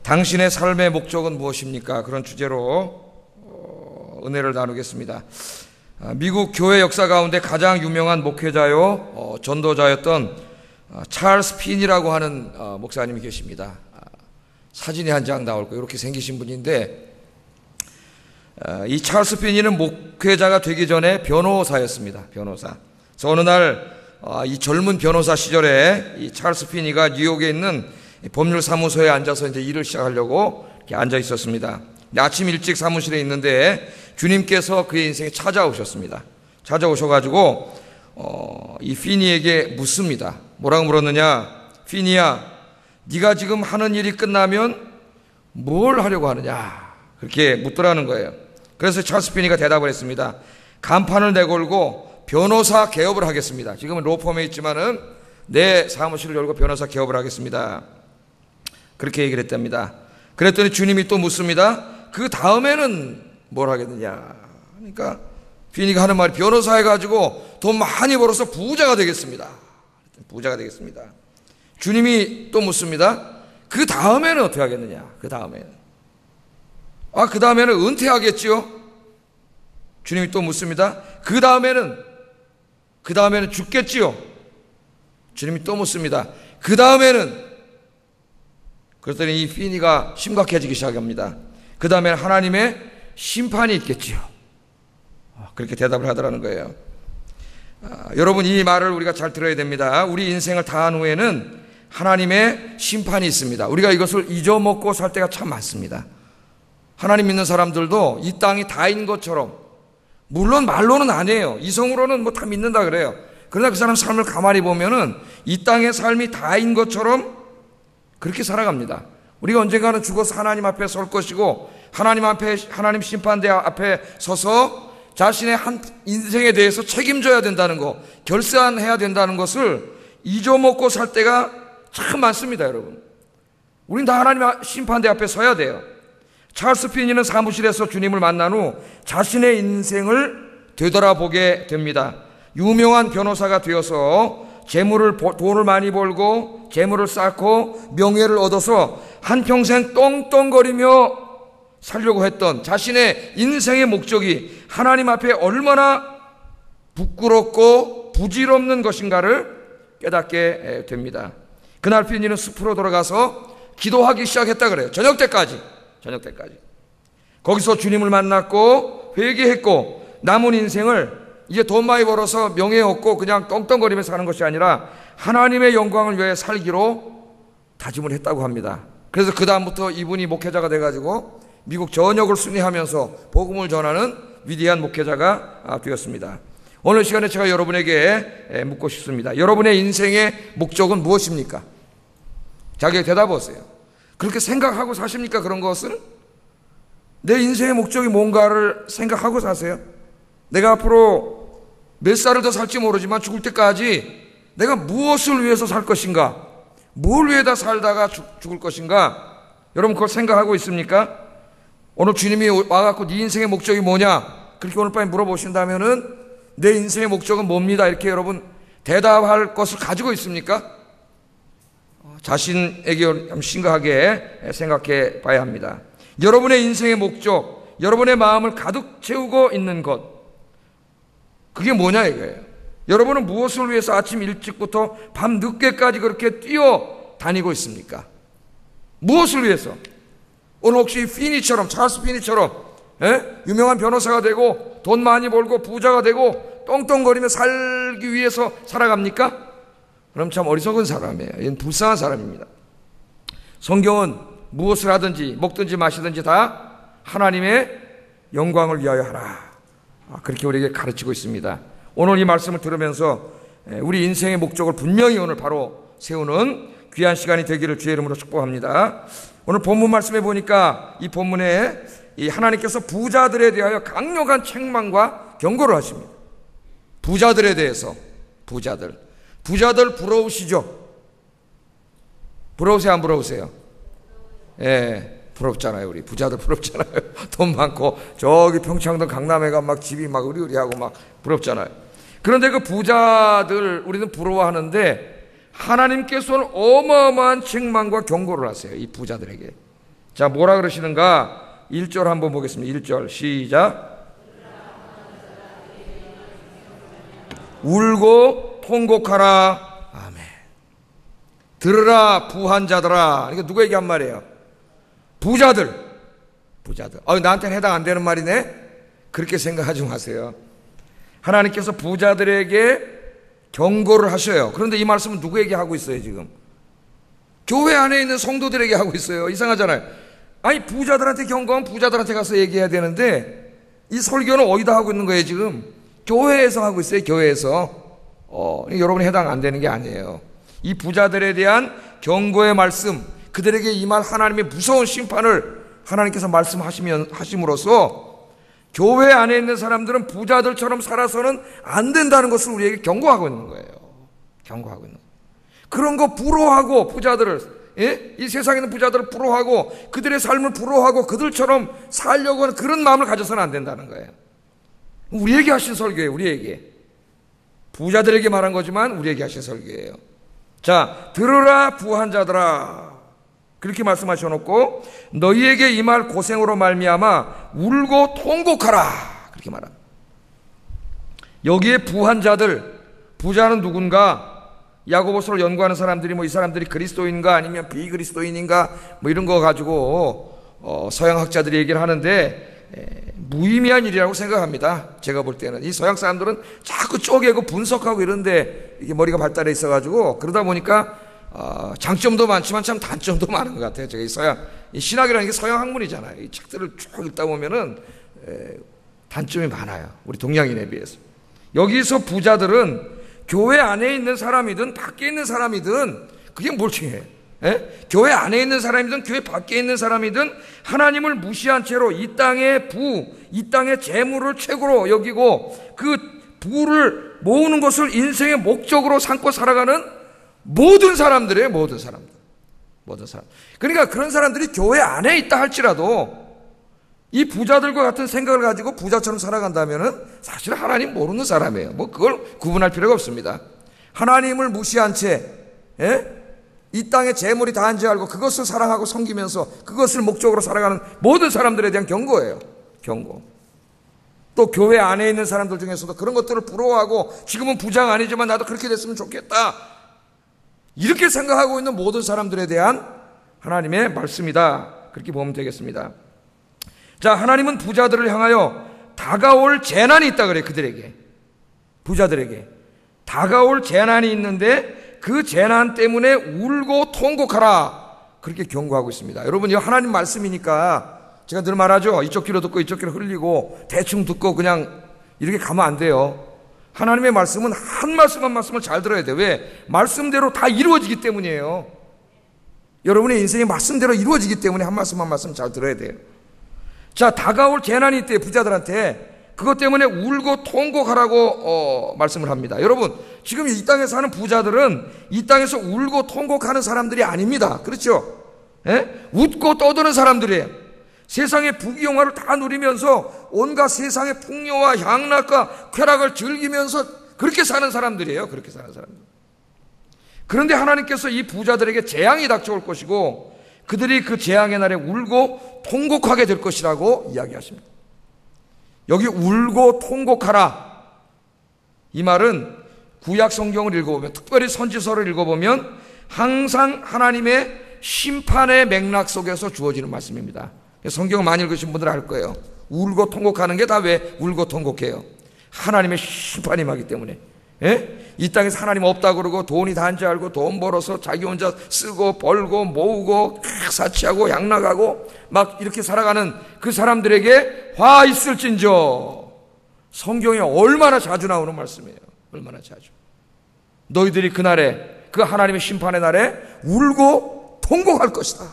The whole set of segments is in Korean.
당신의 삶의 목적은 무엇입니까? 그런 주제로 은혜를 나누겠습니다. 미국 교회 역사 가운데 가장 유명한 목회자요 전도자였던 찰스 핀이라고 하는 목사님이 계십니다. 사진이 한 장 나올 거예요. 이렇게 생기신 분인데, 이 찰스 핀이는 목회자가 되기 전에 변호사였습니다. 변호사. 그래서 어느 날 이 젊은 변호사 시절에 이 찰스 핀이가 뉴욕에 있는 법률 사무소에 앉아서 이제 일을 시작하려고 이렇게 앉아 있었습니다. 아침 일찍 사무실에 있는데 주님께서 그의 인생에 찾아오셨습니다. 찾아오셔가지고 이 피니에게 묻습니다. 뭐라고 물었느냐? 피니야, 네가 지금 하는 일이 끝나면 뭘 하려고 하느냐? 그렇게 묻더라는 거예요. 그래서 찰스 피니가 대답을 했습니다. 간판을 내걸고 변호사 개업을 하겠습니다. 지금은 로펌에 있지만은 내 사무실을 열고 변호사 개업을 하겠습니다. 그렇게 얘기를 했답니다. 그랬더니 주님이 또 묻습니다. 그 다음에는 뭘 하겠느냐? 그러니까 피니가 하는 말이 변호사 해가지고 돈 많이 벌어서 부자가 되겠습니다. 부자가 되겠습니다. 주님이 또 묻습니다. 그 다음에는 어떻게 하겠느냐? 그 다음에는. 그 다음에는 은퇴하겠지요? 주님이 또 묻습니다. 그 다음에는 죽겠지요? 주님이 또 묻습니다. 그 다음에는. 그랬더니 이 피니가 심각해지기 시작합니다. 그 다음에는 하나님의 심판이 있겠지요. 그렇게 대답을 하더라는 거예요. 여러분, 이 말을 우리가 잘 들어야 됩니다. 우리 인생을 다한 후에는 하나님의 심판이 있습니다. 우리가 이것을 잊어먹고 살 때가 참 많습니다. 하나님 믿는 사람들도 이 땅이 다인 것처럼, 물론 말로는 아니에요. 이성으로는 뭐 다 믿는다 그래요. 그러나 그 사람 삶을 가만히 보면은 이 땅의 삶이 다인 것처럼 그렇게 살아갑니다. 우리가 언젠가는 죽어서 하나님 앞에 설 것이고, 하나님 심판대 앞에 서서 자신의 한 인생에 대해서 책임져야 된다는 거, 결산해야 된다는 것을 잊어먹고 살 때가 참 많습니다, 여러분. 우린 다 하나님 심판대 앞에 서야 돼요. 찰스 피니는 사무실에서 주님을 만난 후 자신의 인생을 되돌아보게 됩니다. 유명한 변호사가 되어서 돈을 많이 벌고 재물을 쌓고 명예를 얻어서 한평생 떵떵거리며 살려고 했던 자신의 인생의 목적이 하나님 앞에 얼마나 부끄럽고 부질없는 것인가를 깨닫게 됩니다. 그날 피니는 숲으로 돌아가서 기도하기 시작했다 그래요. 저녁 때까지. 거기서 주님을 만났고 회개했고, 남은 인생을 이제 돈 많이 벌어서 명예 얻고 그냥 떵떵거리며 사는 것이 아니라 하나님의 영광을 위해 살기로 다짐을 했다고 합니다. 그래서 그 다음부터 이분이 목회자가 돼가지고 미국 전역을 순회하면서 복음을 전하는 위대한 목회자가 되었습니다. 오늘 시간에 제가 여러분에게 묻고 싶습니다. 여러분의 인생의 목적은 무엇입니까? 자기에게 대답하세요. 그렇게 생각하고 사십니까? 그런 것을? 내 인생의 목적이 뭔가를 생각하고 사세요? 내가 앞으로 몇 살을 더 살지 모르지만 죽을 때까지 내가 무엇을 위해서 살 것인가? 뭘 위해다 살다가 죽을 것인가? 여러분 그걸 생각하고 있습니까? 오늘 주님이 와갖고 네 인생의 목적이 뭐냐? 그렇게 오늘 밤에 물어보신다면은 내 인생의 목적은 뭡니다. 이렇게 여러분 대답할 것을 가지고 있습니까? 자신에게 심각하게 생각해 봐야 합니다. 여러분의 인생의 목적, 여러분의 마음을 가득 채우고 있는 것, 그게 뭐냐 이거예요. 여러분은 무엇을 위해서 아침 일찍부터 밤 늦게까지 그렇게 뛰어다니고 있습니까? 무엇을 위해서? 오늘 혹시 피니처럼, 찰스 피니처럼 유명한 변호사가 되고 돈 많이 벌고 부자가 되고 떵떵거리며 살기 위해서 살아갑니까? 그럼 참 어리석은 사람이에요. 이건 불쌍한 사람입니다. 성경은 무엇을 하든지 먹든지 마시든지 다 하나님의 영광을 위하여 하라, 그렇게 우리에게 가르치고 있습니다. 오늘 이 말씀을 들으면서 우리 인생의 목적을 분명히 오늘 바로 세우는 귀한 시간이 되기를 주의 이름으로 축복합니다. 오늘 본문 말씀에 보니까 이 본문에 이 하나님께서 부자들에 대하여 강력한 책망과 경고를 하십니다. 부자들에 대해서. 부자들 부러우시죠? 부러우세요, 안 부러우세요? 부럽잖아요. 우리 부자들 부럽잖아요. 돈 많고 저기 평창동 강남에 가 막 집이 막 으리으리하고 막 부럽잖아요. 그런데 그 부자들 우리는 부러워하는데 하나님께서는 어마어마한 책망과 경고를 하세요. 이 부자들에게. 자, 뭐라 그러시는가? 1절 한번 보겠습니다. 1절 시작. 울고 통곡하라. 아멘. 들으라 부한 자들아. 이거 누구에게 한 말이에요? 부자들. 나한테는 해당 안 되는 말이네. 그렇게 생각하지 마세요. 하나님께서 부자들에게 경고를 하셔요. 그런데 이 말씀은 누구에게 하고 있어요? 지금 교회 안에 있는 성도들에게 하고 있어요. 이상하잖아요. 아니, 부자들한테 경고하면 부자들한테 가서 얘기해야 되는데 이 설교는 어디다 하고 있는 거예요? 지금 교회에서 하고 있어요. 교회에서. 여러분이 해당 안 되는 게 아니에요. 이 부자들에 대한 경고의 말씀, 그들에게 임할 하나님의 무서운 심판을 하나님께서 말씀하심으로써 교회 안에 있는 사람들은 부자들처럼 살아서는 안 된다는 것을 우리에게 경고하고 있는 거예요. 경고하고 있는 거예요. 그런 거 부러워하고 부자들을, 이 세상에 있는 부자들을 부러워하고 그들의 삶을 부러워하고 그들처럼 살려고 하는 그런 마음을 가져서는 안 된다는 거예요. 우리에게 하신 설교예요. 우리에게. 부자들에게 말한 거지만 우리에게 하신 설교예요. 자, 들으라 부한 자들아. 그렇게 말씀하셔놓고 너희에게 임할 고생으로 말미암아 울고 통곡하라. 그렇게 말합니다. 여기에 부한 자들, 부자는 누군가? 야고보서를 연구하는 사람들이 이 사람들이 그리스도인가 아니면 비그리스도인인가 이런 거 가지고 서양학자들이 얘기를 하는데 무의미한 일이라고 생각합니다. 제가 볼 때는 이 서양 사람들은 자꾸 쪼개고 분석하고 이런데 이게 머리가 발달해 있어가지고 그러다 보니까 장점도 많지만 참 단점도 많은 것 같아요. 제가 이 신학이라는 게 서양 학문이잖아요. 이 책들을 쭉 읽다 보면은 단점이 많아요. 우리 동양인에 비해서. 여기서 부자들은 교회 안에 있는 사람이든 밖에 있는 사람이든 그게 뭘 중요해요? 교회 안에 있는 사람이든 교회 밖에 있는 사람이든 하나님을 무시한 채로 이 땅의 이 땅의 재물을 최고로 여기고 그 부를 모으는 것을 인생의 목적으로 삼고 살아가는 모든 사람들이에요. 모든 사람들. 그러니까 그런 사람들이 교회 안에 있다 할지라도 이 부자들과 같은 생각을 가지고 부자처럼 살아간다면은 사실 하나님 모르는 사람이에요. 그걸 구분할 필요가 없습니다. 하나님을 무시한 채, 이 땅에 재물이 다한 줄 알고 그것을 사랑하고 섬기면서 그것을 목적으로 살아가는 모든 사람들에 대한 경고예요. 경고. 또 교회 안에 있는 사람들 중에서도 그런 것들을 부러워하고 지금은 부자가 아니지만 나도 그렇게 됐으면 좋겠다. 이렇게 생각하고 있는 모든 사람들에 대한 하나님의 말씀이다. 그렇게 보면 되겠습니다. 자, 하나님은 부자들을 향하여 다가올 재난이 있다 그래요. 그들에게. 부자들에게. 다가올 재난이 있는데 그 재난 때문에 울고 통곡하라. 그렇게 경고하고 있습니다. 여러분, 이거 하나님 말씀이니까 제가 늘 말하죠. 이쪽 귀로 듣고 이쪽 귀로 흘리고 대충 듣고 그냥 이렇게 가면 안 돼요. 하나님의 말씀은 한 말씀 한 말씀을 잘 들어야 돼요. 왜? 말씀대로 다 이루어지기 때문이에요. 여러분의 인생이 말씀대로 이루어지기 때문에 한 말씀 한 말씀 잘 들어야 돼요. 자, 다가올 재난이 있대요. 부자들한테. 그것 때문에 울고 통곡하라고 말씀을 합니다. 여러분, 지금 이 땅에 사는 부자들은 이 땅에서 울고 통곡하는 사람들이 아닙니다. 그렇죠? 웃고 떠드는 사람들이에요. 세상의 부귀영화를 다 누리면서 온갖 세상의 풍요와 향락과 쾌락을 즐기면서 그렇게 사는 사람들이에요. 그렇게 사는 사람들. 그런데 하나님께서 이 부자들에게 재앙이 닥쳐올 것이고 그들이 그 재앙의 날에 울고 통곡하게 될 것이라고 이야기하십니다. 여기 울고 통곡하라. 이 말은 구약 성경을 읽어보면, 특별히 선지서를 읽어보면 항상 하나님의 심판의 맥락 속에서 주어지는 말씀입니다. 성경을 많이 읽으신 분들은 알 거예요. 울고 통곡하는 게 다 왜 울고 통곡해요? 하나님의 심판이 임하기 때문에. 이 땅에서 하나님 없다고 그러고 돈이 다한지 알고 돈 벌어서 자기 혼자 쓰고 벌고 모으고 사치하고 양락하고 막 이렇게 살아가는 그 사람들에게 화 있을진저. 성경에 얼마나 자주 나오는 말씀이에요. 얼마나 자주. 너희들이 그날에, 그 하나님의 심판의 날에 울고 통곡할 것이다.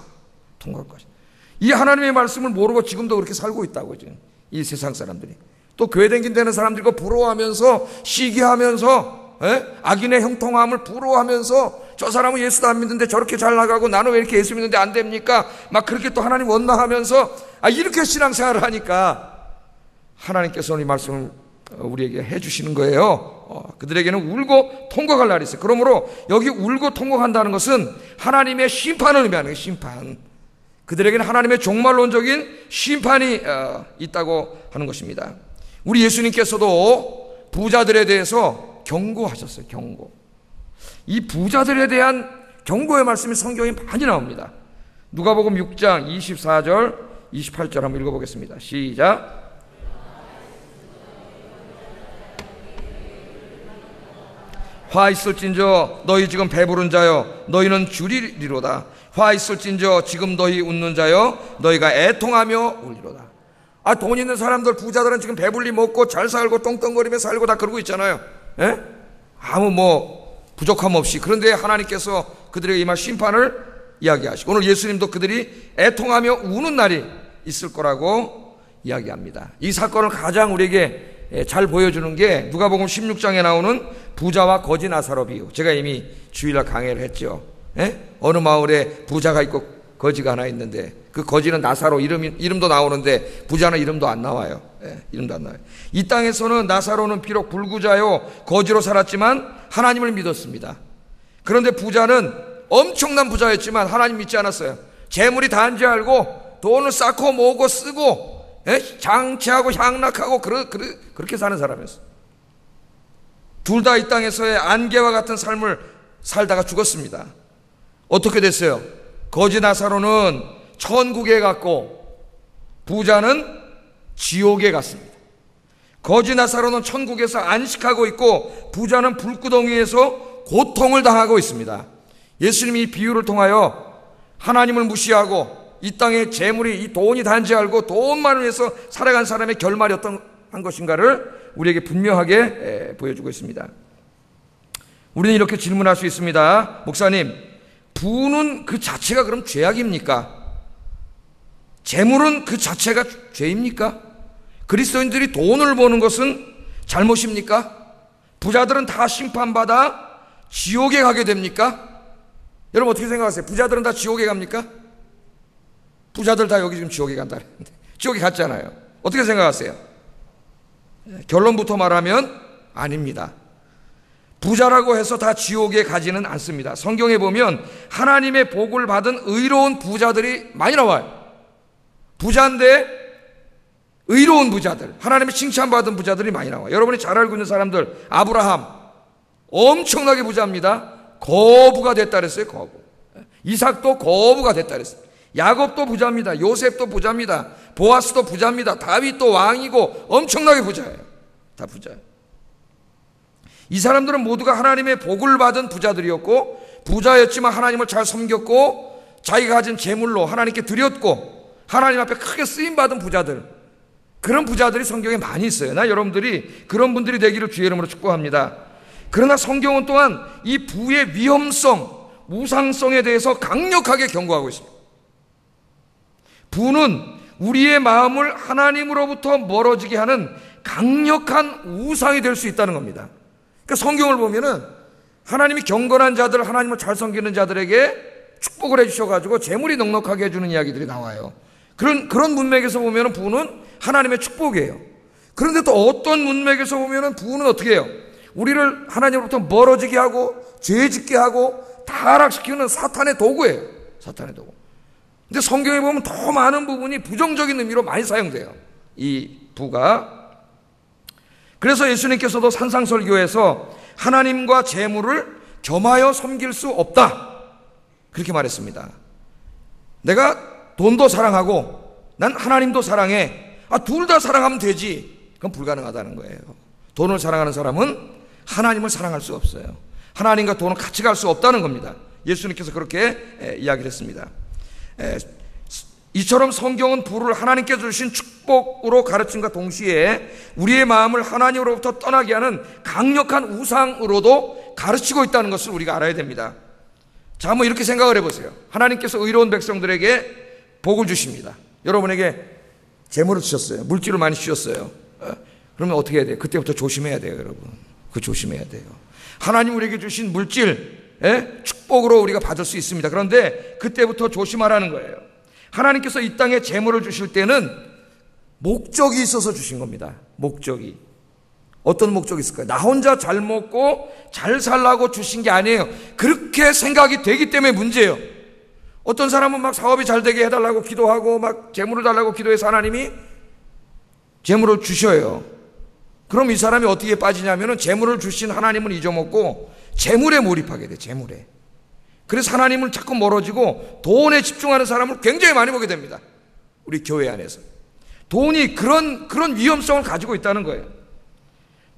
통곡할 것이다. 이 하나님의 말씀을 모르고 지금도 그렇게 살고 있다고, 지금 이 세상 사람들이. 또 교회 댕긴다는 사람들과 부러워하면서 시기하면서 악인의 형통함을 부러워하면서 저 사람은 예수도 안 믿는데 저렇게 잘 나가고 나는 왜 이렇게 예수 믿는데 안 됩니까? 막 그렇게 또 하나님 원망하면서 이렇게 신앙생활을 하니까 하나님께서 이 말씀을 우리에게 해주시는 거예요. 그들에게는 울고 통곡할 날이 있어요. 그러므로 여기 울고 통곡한다는 것은 하나님의 심판을 의미하는 거예요. 심판. 그들에게는 하나님의 종말론적인 심판이 있다고 하는 것입니다. 우리 예수님께서도 부자들에 대해서 경고하셨어요. 경고. 이 부자들에 대한 경고의 말씀이 성경에 많이 나옵니다. 누가복음 6장 24절 28절 한번 읽어보겠습니다. 시작. 화 있을진저 너희 지금 배부른 자여 너희는 줄이리로다. 화 있을진저 지금 너희 웃는 자여 너희가 애통하며 울리로다. 돈 있는 사람들, 부자들은 지금 배불리 먹고 잘 살고 똥똥거리며 살고 다 그러고 있잖아요. 에? 아무 부족함 없이. 그런데 하나님께서 그들에게 임할 심판을 이야기하시고, 오늘 예수님도 그들이 애통하며 우는 날이 있을 거라고 이야기합니다. 이 사건을 가장 우리에게 잘 보여주는 게 누가복음 16장에 나오는 부자와 거지 나사로 비유. 제가 이미 주일날 강의를 했죠. 어느 마을에 부자가 있고 거지가 하나 있는데 그 거지는 나사로, 이름도 나오는데 부자는 이름도 안 나와요. 이름도 안 나와요. 이 땅에서는 나사로는 비록 불구자요 거지로 살았지만 하나님을 믿었습니다. 그런데 부자는 엄청난 부자였지만 하나님 믿지 않았어요. 재물이 다인 줄 알고 돈을 쌓고 모으고 쓰고 장치하고 향락하고 그렇게 사는 사람이었어요. 둘 다 이 땅에서의 안개와 같은 삶을 살다가 죽었습니다. 어떻게 됐어요? 거지 나사로는 천국에 갔고 부자는 지옥에 갔습니다. 거지 나사로는 천국에서 안식하고 있고 부자는 불구덩이에서 고통을 당하고 있습니다. 예수님이 이 비유를 통하여 하나님을 무시하고 이 땅에 재물이, 이 돈이 단지 알고 돈만을 위해서 살아간 사람의 결말이 어떤 것인가를 우리에게 분명하게 보여주고 있습니다. 우리는 이렇게 질문할 수 있습니다. 목사님, 부는 그 자체가 그럼 죄악입니까? 재물은 그 자체가 죄입니까? 그리스도인들이 돈을 버는 것은 잘못입니까? 부자들은 다 심판받아 지옥에 가게 됩니까? 여러분 어떻게 생각하세요? 부자들은 다 지옥에 갑니까? 부자들 다 여기 지금 지옥에 간다 그랬는데 지옥에 갔잖아요. 어떻게 생각하세요? 결론부터 말하면 아닙니다. 부자라고 해서 다 지옥에 가지는 않습니다. 성경에 보면 하나님의 복을 받은 의로운 부자들이 많이 나와요. 부자인데 의로운 부자들, 하나님의 칭찬받은 부자들이 많이 나와요. 여러분이 잘 알고 있는 사람들, 아브라함 엄청나게 부자입니다. 거부가 됐다 그랬어요. 거부. 이삭도 거부가 됐다 그랬어요. 야곱도 부자입니다. 요셉도 부자입니다. 보아스도 부자입니다. 다윗도 왕이고 엄청나게 부자예요. 다 부자예요. 이 사람들은 모두가 하나님의 복을 받은 부자들이었고 부자였지만 하나님을 잘 섬겼고 자기가 가진 재물로 하나님께 드렸고 하나님 앞에 크게 쓰임받은 부자들, 그런 부자들이 성경에 많이 있어요. 나 여러분들이 그런 분들이 되기를 주의 이름으로 축복합니다. 그러나 성경은 또한 이 부의 위험성, 우상성에 대해서 강력하게 경고하고 있습니다. 부는 우리의 마음을 하나님으로부터 멀어지게 하는 강력한 우상이 될 수 있다는 겁니다. 그러니까 성경을 보면은 하나님이 경건한 자들, 하나님을 잘 섬기는 자들에게 축복을 해주셔가지고 재물이 넉넉하게 해주는 이야기들이 나와요. 그런 문맥에서 보면은 부는 하나님의 축복이에요. 그런데 또 어떤 문맥에서 보면은 부는 어떻게 해요? 우리를 하나님으로부터 멀어지게 하고 죄 짓게 하고 타락시키는 사탄의 도구예요. 사탄의 도구. 근데 성경에 보면 더 많은 부분이 부정적인 의미로 많이 사용돼요. 이 부가. 그래서 예수님께서도 산상설교에서 하나님과 재물을 겸하여 섬길 수 없다, 그렇게 말했습니다. 내가 돈도 사랑하고 난 하나님도 사랑해. 둘 다 사랑하면 되지. 그건 불가능하다는 거예요. 돈을 사랑하는 사람은 하나님을 사랑할 수 없어요. 하나님과 돈은 같이 갈 수 없다는 겁니다. 예수님께서 그렇게 이야기를 했습니다. 이처럼 성경은 부를 하나님께서 주신 축복으로 가르침과 동시에 우리의 마음을 하나님으로부터 떠나게 하는 강력한 우상으로도 가르치고 있다는 것을 우리가 알아야 됩니다. 자, 한번 이렇게 생각을 해보세요. 하나님께서 의로운 백성들에게 복을 주십니다. 여러분에게 재물을 주셨어요. 물질을 많이 주셨어요. 그러면 어떻게 해야 돼요? 그때부터 조심해야 돼요, 여러분. 조심해야 돼요. 하나님 우리에게 주신 물질, 축복으로 우리가 받을 수 있습니다. 그런데 그때부터 조심하라는 거예요. 하나님께서 이 땅에 재물을 주실 때는 목적이 있어서 주신 겁니다. 목적이. 어떤 목적이 있을까요? 나 혼자 잘 먹고 잘 살라고 주신 게 아니에요. 그렇게 생각이 되기 때문에 문제예요. 어떤 사람은 막 사업이 잘 되게 해달라고 기도하고 막 재물을 달라고 기도해서 하나님이 재물을 주셔요. 그럼 이 사람이 어떻게 빠지냐면은 재물을 주신 하나님을 잊어먹고 재물에 몰입하게 돼. 재물에. 그래서 하나님을 자꾸 멀어지고 돈에 집중하는 사람을 굉장히 많이 보게 됩니다. 우리 교회 안에서. 돈이 그런 위험성을 가지고 있다는 거예요.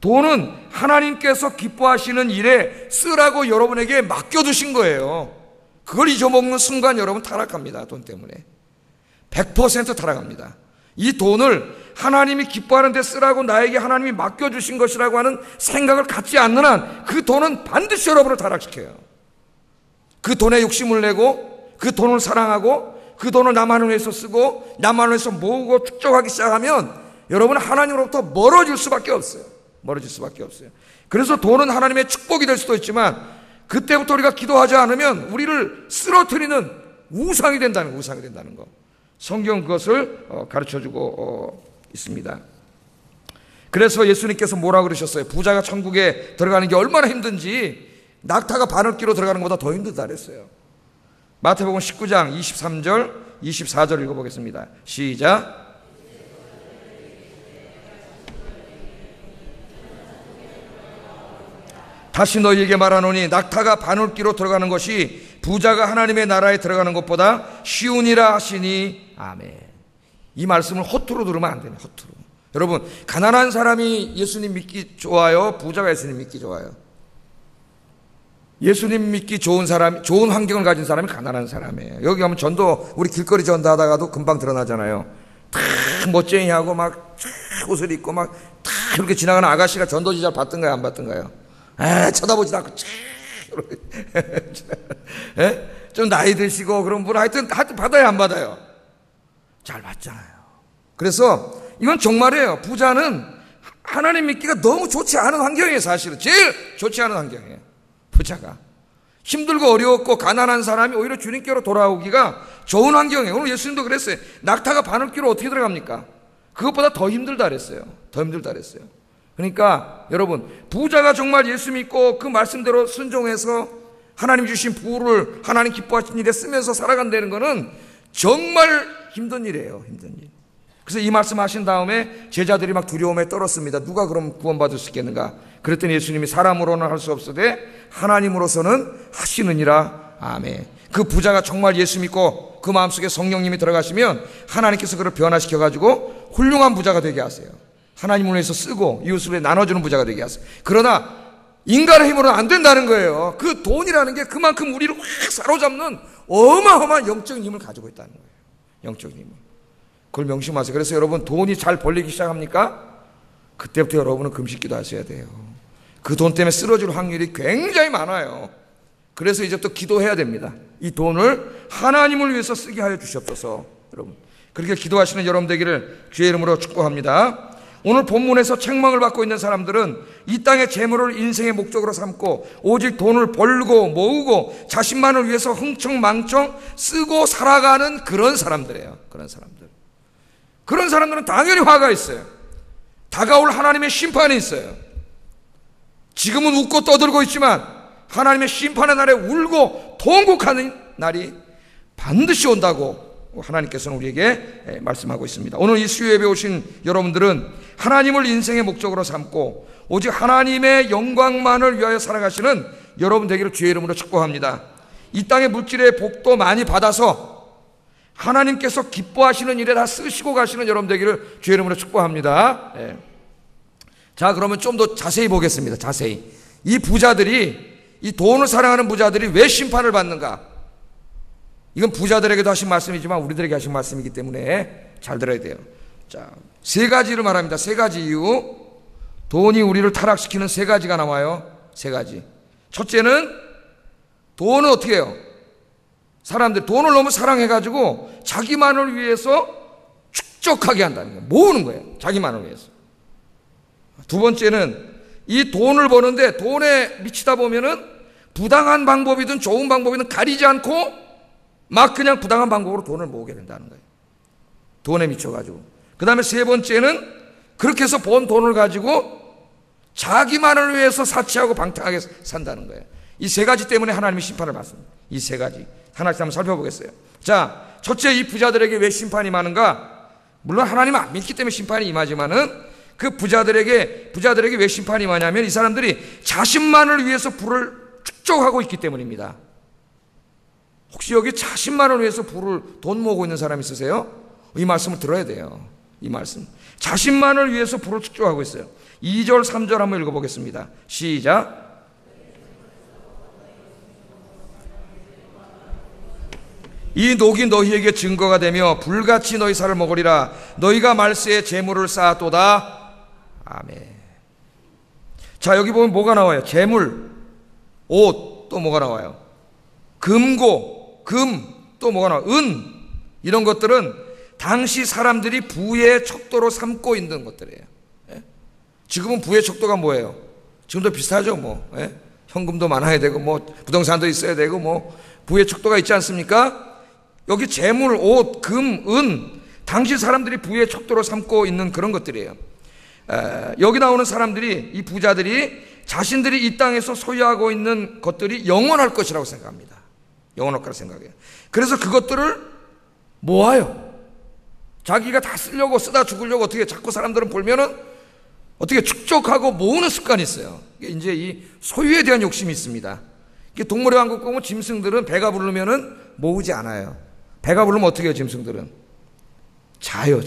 돈은 하나님께서 기뻐하시는 일에 쓰라고 여러분에게 맡겨두신 거예요. 그걸 잊어먹는 순간 여러분 타락합니다. 돈 때문에 100% 타락합니다. 이 돈을 하나님이 기뻐하는 데 쓰라고 나에게 하나님이 맡겨주신 것이라고 하는 생각을 갖지 않는 한 그 돈은 반드시 여러분을 타락시켜요. 그 돈에 욕심을 내고 그 돈을 사랑하고 그 돈을 나만을 위해서 쓰고 나만을 위해서 모으고 축적하기 시작하면 여러분은 하나님으로부터 멀어질 수밖에 없어요. 멀어질 수밖에 없어요. 그래서 돈은 하나님의 축복이 될 수도 있지만 그때부터 우리가 기도하지 않으면 우리를 쓰러뜨리는 우상이 된다는 거. 성경 그것을 가르쳐주고 있습니다. 그래서 예수님께서 뭐라고 그러셨어요? 부자가 천국에 들어가는 게 얼마나 힘든지 낙타가 바늘귀로 들어가는 것보다 더 힘들다 그랬어요. 마태복음 19장 23절 24절 읽어보겠습니다. 시작. 다시 너희에게 말하노니 낙타가 바늘귀로 들어가는 것이 부자가 하나님의 나라에 들어가는 것보다 쉬우니라 하시니 아멘. 이 말씀을 허투루 들으면 안 되네. 허투루. 여러분, 가난한 사람이 예수님 믿기 좋아요? 부자가 예수님 믿기 좋아요? 예수님 믿기 좋은 사람, 좋은 환경을 가진 사람이 가난한 사람이에요. 여기 가면 전도, 우리 길거리 전도하다가도 금방 드러나잖아요. 탁 멋쟁이하고 막 옷을 입고 막 탁 이렇게 지나가는 아가씨가 전도지 잘 받던가요? 안 받던가요? 쳐다보지도 않고 좀 나이 드시고 그런 분 하여튼 받아요, 안 받아요? 잘 받잖아요. 그래서 이건 정말이에요. 부자는 하나님 믿기가 너무 좋지 않은 환경이에요. 사실은 제일 좋지 않은 환경이에요. 부자가 힘들고 어려웠고 가난한 사람이 오히려 주님께로 돌아오기가 좋은 환경이에요. 오늘 예수님도 그랬어요. 낙타가 바늘귀로 어떻게 들어갑니까? 그것보다 더 힘들다 그랬어요. 더 힘들다 그랬어요. 그러니까 여러분, 부자가 정말 예수 믿고 그 말씀대로 순종해서 하나님 주신 부를 하나님 기뻐하신 일에 쓰면서 살아간다는 것은 정말 힘든 일이에요. 힘든 일. 그래서 이 말씀 하신 다음에 제자들이 막 두려움에 떨었습니다. 누가 그럼 구원받을 수 있겠는가? 그랬더니 예수님이 사람으로는 할 수 없으되 하나님으로서는 하시느니라. 아멘. 그 부자가 정말 예수 믿고 그 마음속에 성령님이 들어가시면 하나님께서 그를 변화시켜가지고 훌륭한 부자가 되게 하세요. 하나님을 위해서 쓰고 이웃을 위해 나눠주는 부자가 되게 하세요. 그러나 인간의 힘으로는 안 된다는 거예요. 그 돈이라는 게 그만큼 우리를 확 사로잡는 어마어마한 영적인 힘을 가지고 있다는 거예요. 영적인 힘을. 그걸 명심하세요. 그래서 여러분, 돈이 잘 벌리기 시작합니까? 그때부터 여러분은 금식기도 하셔야 돼요. 그 돈 때문에 쓰러질 확률이 굉장히 많아요. 그래서 이제부터 기도해야 됩니다. 이 돈을 하나님을 위해서 쓰게 하여 주시옵소서. 여러분, 그렇게 기도하시는 여러분 되기를 주의 이름으로 축복합니다. 오늘 본문에서 책망을 받고 있는 사람들은 이 땅의 재물을 인생의 목적으로 삼고 오직 돈을 벌고 모으고 자신만을 위해서 흥청망청 쓰고 살아가는 그런 사람들이에요. 그런 사람들. 그런 사람들은 당연히 화가 있어요. 다가올 하나님의 심판이 있어요. 지금은 웃고 떠들고 있지만 하나님의 심판의 날에 울고 통곡하는 날이 반드시 온다고 하나님께서는 우리에게 말씀하고 있습니다. 오늘 이 수요예배 오신 여러분들은 하나님을 인생의 목적으로 삼고 오직 하나님의 영광만을 위하여 살아가시는 여러분 되기를 주의 이름으로 축복합니다. 이 땅의 물질의 복도 많이 받아서 하나님께서 기뻐하시는 일에 다 쓰시고 가시는 여러분 되기를 주의 이름으로 축복합니다. 네. 자, 그러면 좀 더 자세히 보겠습니다. 자세히. 이 부자들이, 이 돈을 사랑하는 부자들이 왜 심판을 받는가? 이건 부자들에게도 하신 말씀이지만 우리들에게 하신 말씀이기 때문에 잘 들어야 돼요. 자, 세 가지를 말합니다. 세 가지 이유. 돈이 우리를 타락시키는 세 가지가 나와요. 세 가지. 첫째는 돈은 어떻게 해요? 사람들 돈을 너무 사랑해가지고 자기만을 위해서 축적하게 한다는 거예요. 모으는 거예요. 자기만을 위해서. 두 번째는 이 돈을 버는데 돈에 미치다 보면은 부당한 방법이든 좋은 방법이든 가리지 않고 막 그냥 부당한 방법으로 돈을 모으게 된다는 거예요. 돈에 미쳐가지고. 그 다음에 세 번째는 그렇게 해서 번 돈을 가지고 자기만을 위해서 사치하고 방탕하게 산다는 거예요. 이 세 가지 때문에 하나님이 심판을 받습니다. 이 세 가지. 하나씩 한번 살펴보겠어요. 자, 첫째, 이 부자들에게 왜 심판이 많은가? 물론 하나님 안 믿기 때문에 심판이 임하지만은 그 부자들에게 왜 심판이 많냐면 이 사람들이 자신만을 위해서 부를 축적하고 있기 때문입니다. 혹시 여기 자신만을 위해서 돈 모으고 있는 사람 있으세요? 이 말씀을 들어야 돼요. 이 말씀. 자신만을 위해서 부를 축적하고 있어요. 2절, 3절 한번 읽어보겠습니다. 시작. 이 녹이 너희에게 증거가 되며 불같이 너희 살을 먹으리라. 너희가 말세에 재물을 쌓았도다. 아멘. 자, 여기 보면 뭐가 나와요? 재물, 옷, 또 뭐가 나와요? 금고, 또 뭐가 나와요? 은. 이런 것들은 당시 사람들이 부의 척도로 삼고 있는 것들이에요. 예? 지금은 부의 척도가 뭐예요? 지금도 비슷하죠, 뭐. 예? 현금도 많아야 되고, 뭐, 부동산도 있어야 되고, 뭐, 부의 척도가 있지 않습니까? 여기 재물, 옷, 은, 당시 사람들이 부의 척도로 삼고 있는 그런 것들이에요. 여기 나오는 사람들이, 이 부자들이 자신들이 이 땅에서 소유하고 있는 것들이 영원할 것이라고 생각합니다. 영원할 거라고 생각해요. 그래서 그것들을 모아요. 자기가 다 쓰려고, 쓰다 죽으려고 어떻게 자꾸 사람들은 보면은 어떻게 축적하고 모으는 습관이 있어요. 이제 이 소유에 대한 욕심이 있습니다. 동물의 왕국 보면 짐승들은 배가 부르면은 모으지 않아요. 배가 부르면 어떻게 해요, 짐승들은? 자요.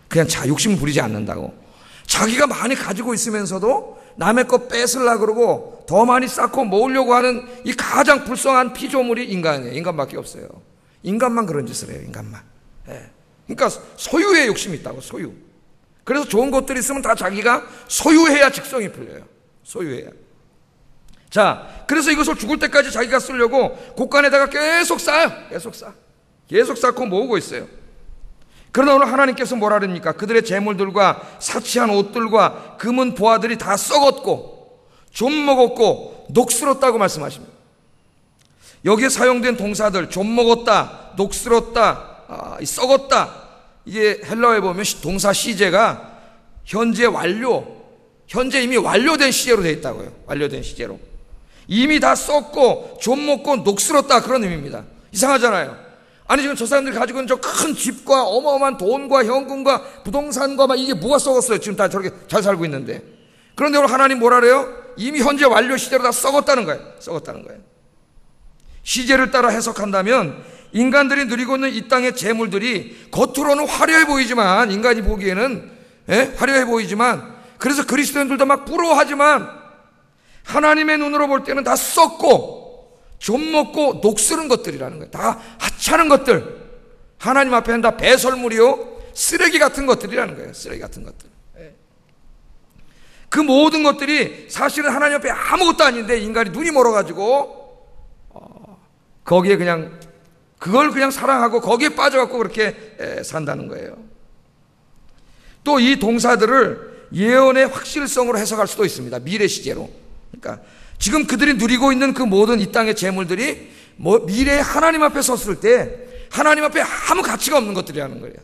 그냥 욕심 부리지 않는다고. 자기가 많이 가지고 있으면서도 남의 거 뺏으려고 그러고 더 많이 쌓고 모으려고 하는 이 가장 불쌍한 피조물이 인간이에요. 인간밖에 없어요. 인간만 그런 짓을 해요, 인간만. 예. 그러니까 소유에 욕심이 있다고, 소유. 그래서 좋은 것들이 있으면 다 자기가 소유해야 직성이 풀려요. 소유해야. 자, 그래서 이것을 죽을 때까지 자기가 쓰려고 곳간에다가 계속 쌓아요. 계속 쌓고 모으고 있어요. 그러나 오늘 하나님께서 뭐라 그럽니까? 그들의 재물들과 사치한 옷들과 금은 보화들이 다 썩었고 좀 먹었고 녹슬었다고 말씀하십니다. 여기에 사용된 동사들, 좀 먹었다, 녹슬었다, 썩었다, 이게 헬라어에 보면 동사 시제가 현재 이미 완료된 시제로 되어 있다고요. 완료된 시제로. 이미 다 썩고 좀 먹고 녹슬었다, 그런 의미입니다. 이상하잖아요. 아니, 지금 저 사람들이 가지고 있는 저 큰 집과 어마어마한 돈과 현금과 부동산과 막 이게 뭐가 썩었어요? 지금 다 저렇게 잘 살고 있는데. 그런데 오늘 하나님 뭐라 그래요? 이미 현재 완료 시제로 다 썩었다는 거예요. 시제를 따라 해석한다면 인간들이 누리고 있는 이 땅의 재물들이 겉으로는 화려해 보이지만, 인간이 보기에는 화려해 보이지만, 그래서 그리스도인들도 막 부러워하지만 하나님의 눈으로 볼 때는 다 썩고 좀 먹고 녹슬은 것들이라는 거예요. 다 하찮은 것들, 하나님 앞에는 다 배설물이요 쓰레기 같은 것들이라는 거예요. 쓰레기 같은 것들. 그 모든 것들이 사실은 하나님 앞에 아무것도 아닌데 인간이 눈이 멀어가지고 거기에 그걸 그냥 사랑하고 거기에 빠져갖고 그렇게 산다는 거예요. 또 이 동사들을 예언의 확실성으로 해석할 수도 있습니다. 미래 시제로. 그러니까 지금 그들이 누리고 있는 그 모든 이 땅의 재물들이 미래에 하나님 앞에 섰을 때 하나님 앞에 아무 가치가 없는 것들이라는 거예요.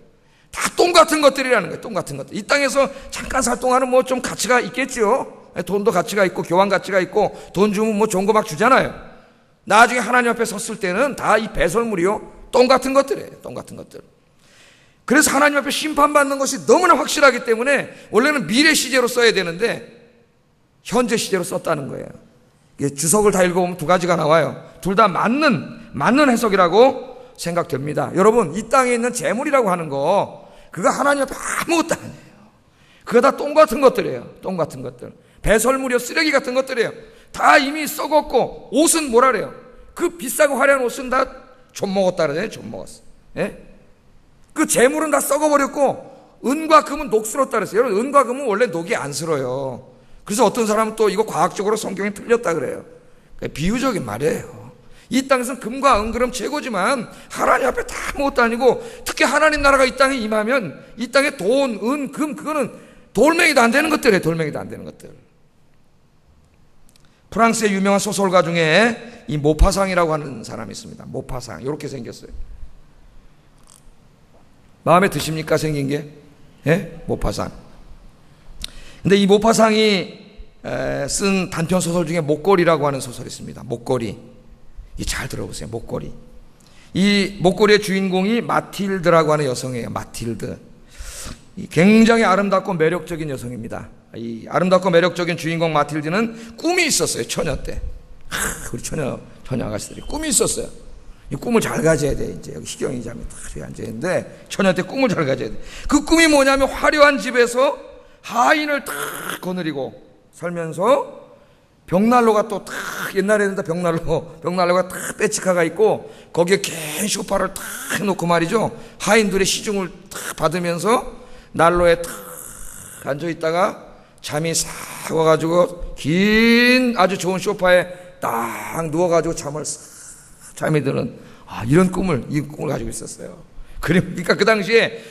다 똥 같은 것들이라는 거예요. 똥 같은 것들. 이 땅에서 잠깐 살 동안은 뭐 좀 가치가 있겠죠. 돈도 가치가 있고 교환 가치가 있고 돈 주면 뭐 좋은 거 막 주잖아요. 나중에 하나님 앞에 섰을 때는 다 이 배설물이요 똥 같은 것들이에요. 똥 같은 것들. 그래서 하나님 앞에 심판받는 것이 너무나 확실하기 때문에 원래는 미래 시제로 써야 되는데 현재 시제로 썼다는 거예요. 주석을 다 읽어보면 두 가지가 나와요. 둘 다 맞는 해석이라고 생각됩니다. 여러분, 이 땅에 있는 재물이라고 하는 거, 그거 하나님 앞에 아무것도 아니에요. 그거 다 똥 같은 것들이에요. 똥 같은 것들. 배설물이요, 쓰레기 같은 것들이에요. 다 이미 썩었고, 옷은 뭐라 그래요? 그 비싸고 화려한 옷은 다 좀 먹었다 그러잖아요. 좀 먹었어. 예? 그 재물은 다 썩어버렸고, 은과 금은 녹슬었다 그랬어요. 여러분, 은과 금은 원래 녹이 안 슬어요. 그래서 어떤 사람은 또 이거 과학적으로 성경이 틀렸다 그래요. 비유적인 말이에요. 이 땅에서는 금과 은 그럼 최고지만 하나님 앞에 다 아무것도 아니고, 특히 하나님 나라가 이 땅에 임하면 이 땅에 돈, 은, 금, 그거는 돌멩이도 안 되는 것들이에요. 돌멩이도 안 되는 것들. 프랑스의 유명한 소설가 중에 이 모파상이라고 하는 사람이 있습니다. 모파상. 이렇게 생겼어요. 마음에 드십니까? 생긴 게? 예? 모파상. 근데 이 모파상이 쓴 단편 소설 중에 목걸이라고 하는 소설이 있습니다. 목걸이. 잘 들어보세요. 목걸이. 이 목걸이의 주인공이 마틸드라고 하는 여성이에요. 마틸드. 굉장히 아름답고 매력적인 여성입니다. 이 아름답고 매력적인 주인공 마틸드는 꿈이 있었어요. 처녀 때. 우리 처녀 아가씨들이 꿈이 있었어요. 이 꿈을 잘 가져야 돼. 이제 여기 희경이 자매 딱 앉아 있는데 처녀 때 꿈을 잘 가져야 돼. 그 꿈이 뭐냐면 화려한 집에서 하인을 탁 거느리고 살면서 벽난로가 또 탁 옛날에는 다 벽난로가 탁 빼치카가 있고 거기에 긴 소파를 탁 해놓고 말이죠. 하인들의 시중을 탁 받으면서 난로에 탁 앉아 있다가 잠이 싹 와가지고 긴 아주 좋은 소파에 딱 누워가지고 잠이 드는 이런 꿈을 가지고 있었어요. 그러니까 그 당시에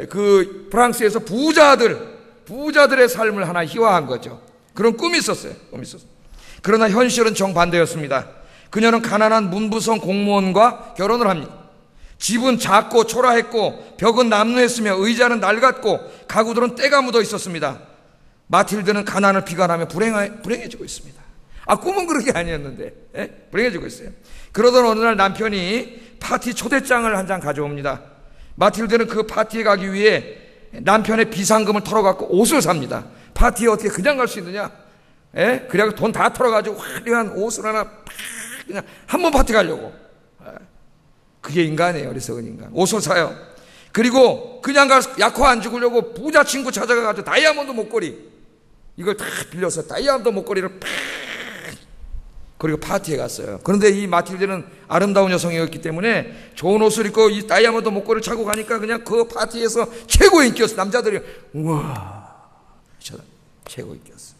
그 프랑스에서 부자들의 삶을 하나 희화한 거죠. 그런 꿈이 있었어요. 그러나 현실은 정반대였습니다. 그녀는 가난한 문부성 공무원과 결혼을 합니다. 집은 작고 초라했고 벽은 남루했으며 의자는 낡았고 가구들은 때가 묻어 있었습니다. 마틸드는 가난을 비관하며 불행해지고 있습니다. 꿈은 그런 게 아니었는데 불행해지고 있어요. 그러던 어느 날 남편이 파티 초대장을 한 장 가져옵니다. 마틸드는 그 파티에 가기 위해 남편의 비상금을 털어갖고 옷을 삽니다. 파티에 어떻게 그냥 갈 수 있느냐? 그래야 돈 다 털어가지고 화려한 옷을 하나 그냥 한 번 파티 가려고. 그게 인간이에요. 어리석은 인간. 옷을 사요. 그리고 그냥 가서 약화 안 죽으려고 부자 친구 찾아가가지고 다이아몬드 목걸이 이걸 다 빌려서 다이아몬드 목걸이를 그리고 파티에 갔어요. 그런데 이 마틸드는 아름다운 여성이었기 때문에 좋은 옷을 입고 이 다이아몬드 목걸이를 차고 가니까 그냥 그 파티에서 최고의 인기였어요. 남자들이 우와 최고 인기였어요.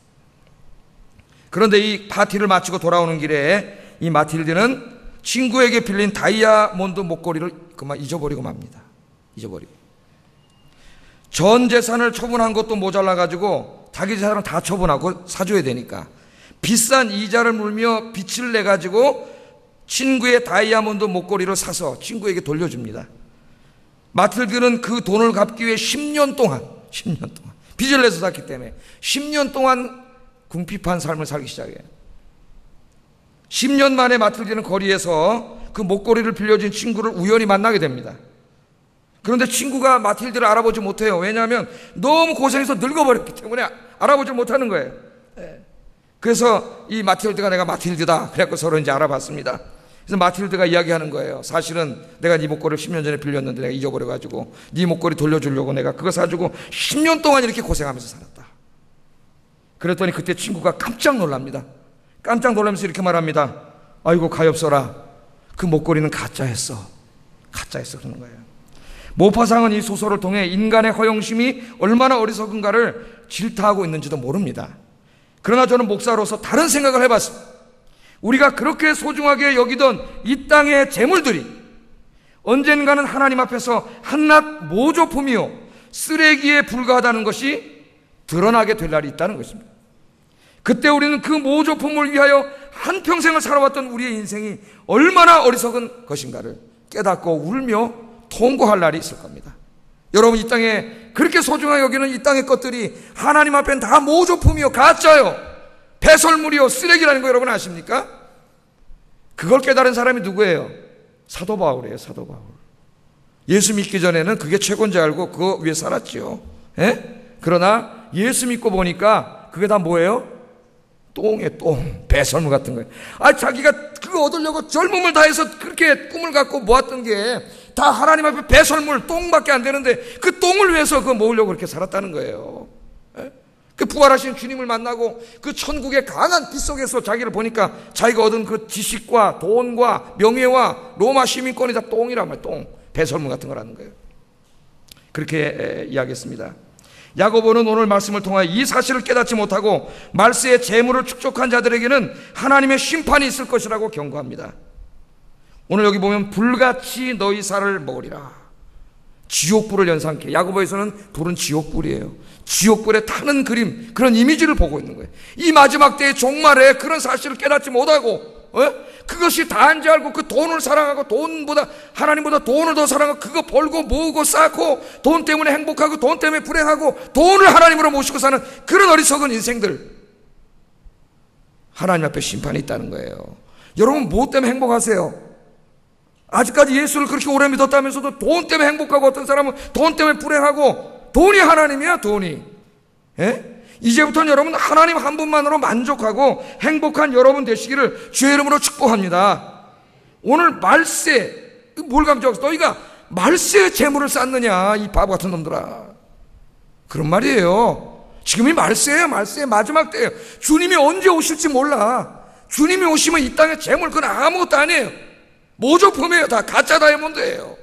그런데 이 파티를 마치고 돌아오는 길에 이 마틸드는 친구에게 빌린 다이아몬드 목걸이를 그만 잊어버리고 맙니다. 전 재산을 처분한 것도 모자라가지고 자기 재산을 다 처분하고 사줘야 되니까 비싼 이자를 물며 빚을 내가지고 친구의 다이아몬드 목걸이를 사서 친구에게 돌려줍니다. 마틸드는 그 돈을 갚기 위해 10년 동안 빚을 내서 샀기 때문에 10년 동안 궁핍한 삶을 살기 시작해요. 10년 만에 마틸드는 거리에서 그 목걸이를 빌려준 친구를 우연히 만나게 됩니다. 그런데 친구가 마틸드를 알아보지 못해요. 왜냐하면 너무 고생해서 늙어버렸기 때문에 알아보지 못하는 거예요. 그래서 이 마틸드가 내가 마틸드다. 그래갖고 서로 이제 알아봤습니다. 그래서 마틸드가 이야기하는 거예요. 사실은 내가 네 목걸이를 10년 전에 빌렸는데 내가 잊어버려가지고 네 목걸이 돌려주려고 내가 그거 사주고 10년 동안 이렇게 고생하면서 살았다. 그랬더니 그때 친구가 깜짝 놀랍니다. 깜짝 놀라면서 이렇게 말합니다. 아이고 가엾어라. 그 목걸이는 가짜였어 그러는 거예요. 모파상은 이 소설을 통해 인간의 허영심이 얼마나 어리석은가를 질타하고 있는지도 모릅니다. 그러나 저는 목사로서 다른 생각을 해봤습니다. 우리가 그렇게 소중하게 여기던 이 땅의 재물들이 언젠가는 하나님 앞에서 한낱 모조품이요 쓰레기에 불과하다는 것이 드러나게 될 날이 있다는 것입니다. 그때 우리는 그 모조품을 위하여 한평생을 살아왔던 우리의 인생이 얼마나 어리석은 것인가를 깨닫고 울며 통고할 날이 있을 겁니다. 여러분, 이 땅에 그렇게 소중하게 여기는 이 땅의 것들이 하나님 앞엔 다 모조품이요 가짜요 배설물이요 쓰레기라는 거 여러분 아십니까? 그걸 깨달은 사람이 누구예요? 사도 바울이에요. 사도 바울. 예수 믿기 전에는 그게 최고인 줄 알고 그거 위에 살았지요. 그러나 예수 믿고 보니까 그게 다 뭐예요? 똥이에요. 똥. 배설물 같은 거예요. 자기가 그거 얻으려고 젊음을 다해서 그렇게 꿈을 갖고 모았던 게 다 하나님 앞에 배설물, 똥밖에 안 되는데 그 똥을 위해서 그거 모으려고 그렇게 살았다는 거예요. 그 부활하신 주님을 만나고 그 천국의 강한 빛 속에서 자기를 보니까 자기가 얻은 그 지식과 돈과 명예와 로마 시민권이 다 똥이란 말이에요. 똥. 배설물 같은 거라는 거예요. 그렇게 이야기했습니다. 야고보는 오늘 말씀을 통하여 이 사실을 깨닫지 못하고 말세의 재물을 축적한 자들에게는 하나님의 심판이 있을 것이라고 경고합니다. 오늘 여기 보면 불같이 너희 살을 먹으리라. 지옥불을 연상케. 야고보에서는 불은 지옥불이에요. 지옥불에 타는 그림, 그런 이미지를 보고 있는 거예요. 이 마지막 때의 종말에 그런 사실을 깨닫지 못하고 그것이 다인 줄 알고 그 돈을 사랑하고 하나님보다 돈을 더 사랑하고 그거 벌고 모으고 쌓고 돈 때문에 행복하고 돈 때문에 불행하고 돈을 하나님으로 모시고 사는 그런 어리석은 인생들, 하나님 앞에 심판이 있다는 거예요. 여러분, 무엇 때문에 행복하세요? 아직까지 예수를 그렇게 오래 믿었다면서도 돈 때문에 행복하고 어떤 사람은 돈 때문에 불행하고 돈이 하나님이야, 돈이. 예? 이제부터는 여러분 하나님 한 분만으로 만족하고 행복한 여러분 되시기를 주의 이름으로 축복합니다. 오늘 말세, 뭘 강조하겠어? 너희가 말세의 재물을 쌓느냐, 이 바보 같은 놈들아. 그런 말이에요. 지금이 말세예요, 말세의 마지막 때예요. 주님이 언제 오실지 몰라. 주님이 오시면 이 땅의 재물, 그건 아무것도 아니에요. 모조품이에요. 다 가짜 다이아몬드예요.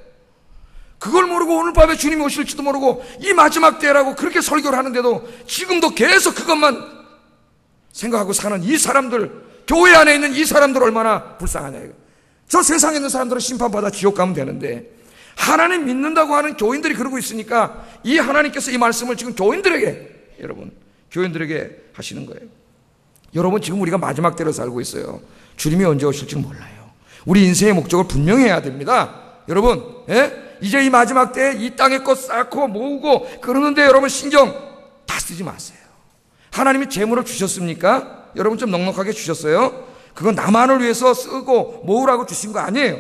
그걸 모르고 오늘 밤에 주님이 오실지도 모르고 이 마지막 때라고 그렇게 설교를 하는데도 지금도 계속 그것만 생각하고 사는 이 사람들, 교회 안에 있는 이 사람들 얼마나 불쌍하냐 이거. 저 세상에 있는 사람들은 심판받아 지옥 가면 되는데 하나님 믿는다고 하는 교인들이 그러고 있으니까 이 하나님께서 이 말씀을 지금 교인들에게, 여러분 교인들에게 하시는 거예요. 여러분 지금 우리가 마지막 때로 살고 있어요. 주님이 언제 오실지 몰라요. 우리 인생의 목적을 분명히 해야 됩니다. 여러분, 예? 이제 이 마지막 때에 이 땅의 것 쌓고 모으고 그러는데 여러분 신경 다 쓰지 마세요. 하나님이 재물을 주셨습니까? 여러분 좀 넉넉하게 주셨어요? 그건 나만을 위해서 쓰고 모으라고 주신 거 아니에요.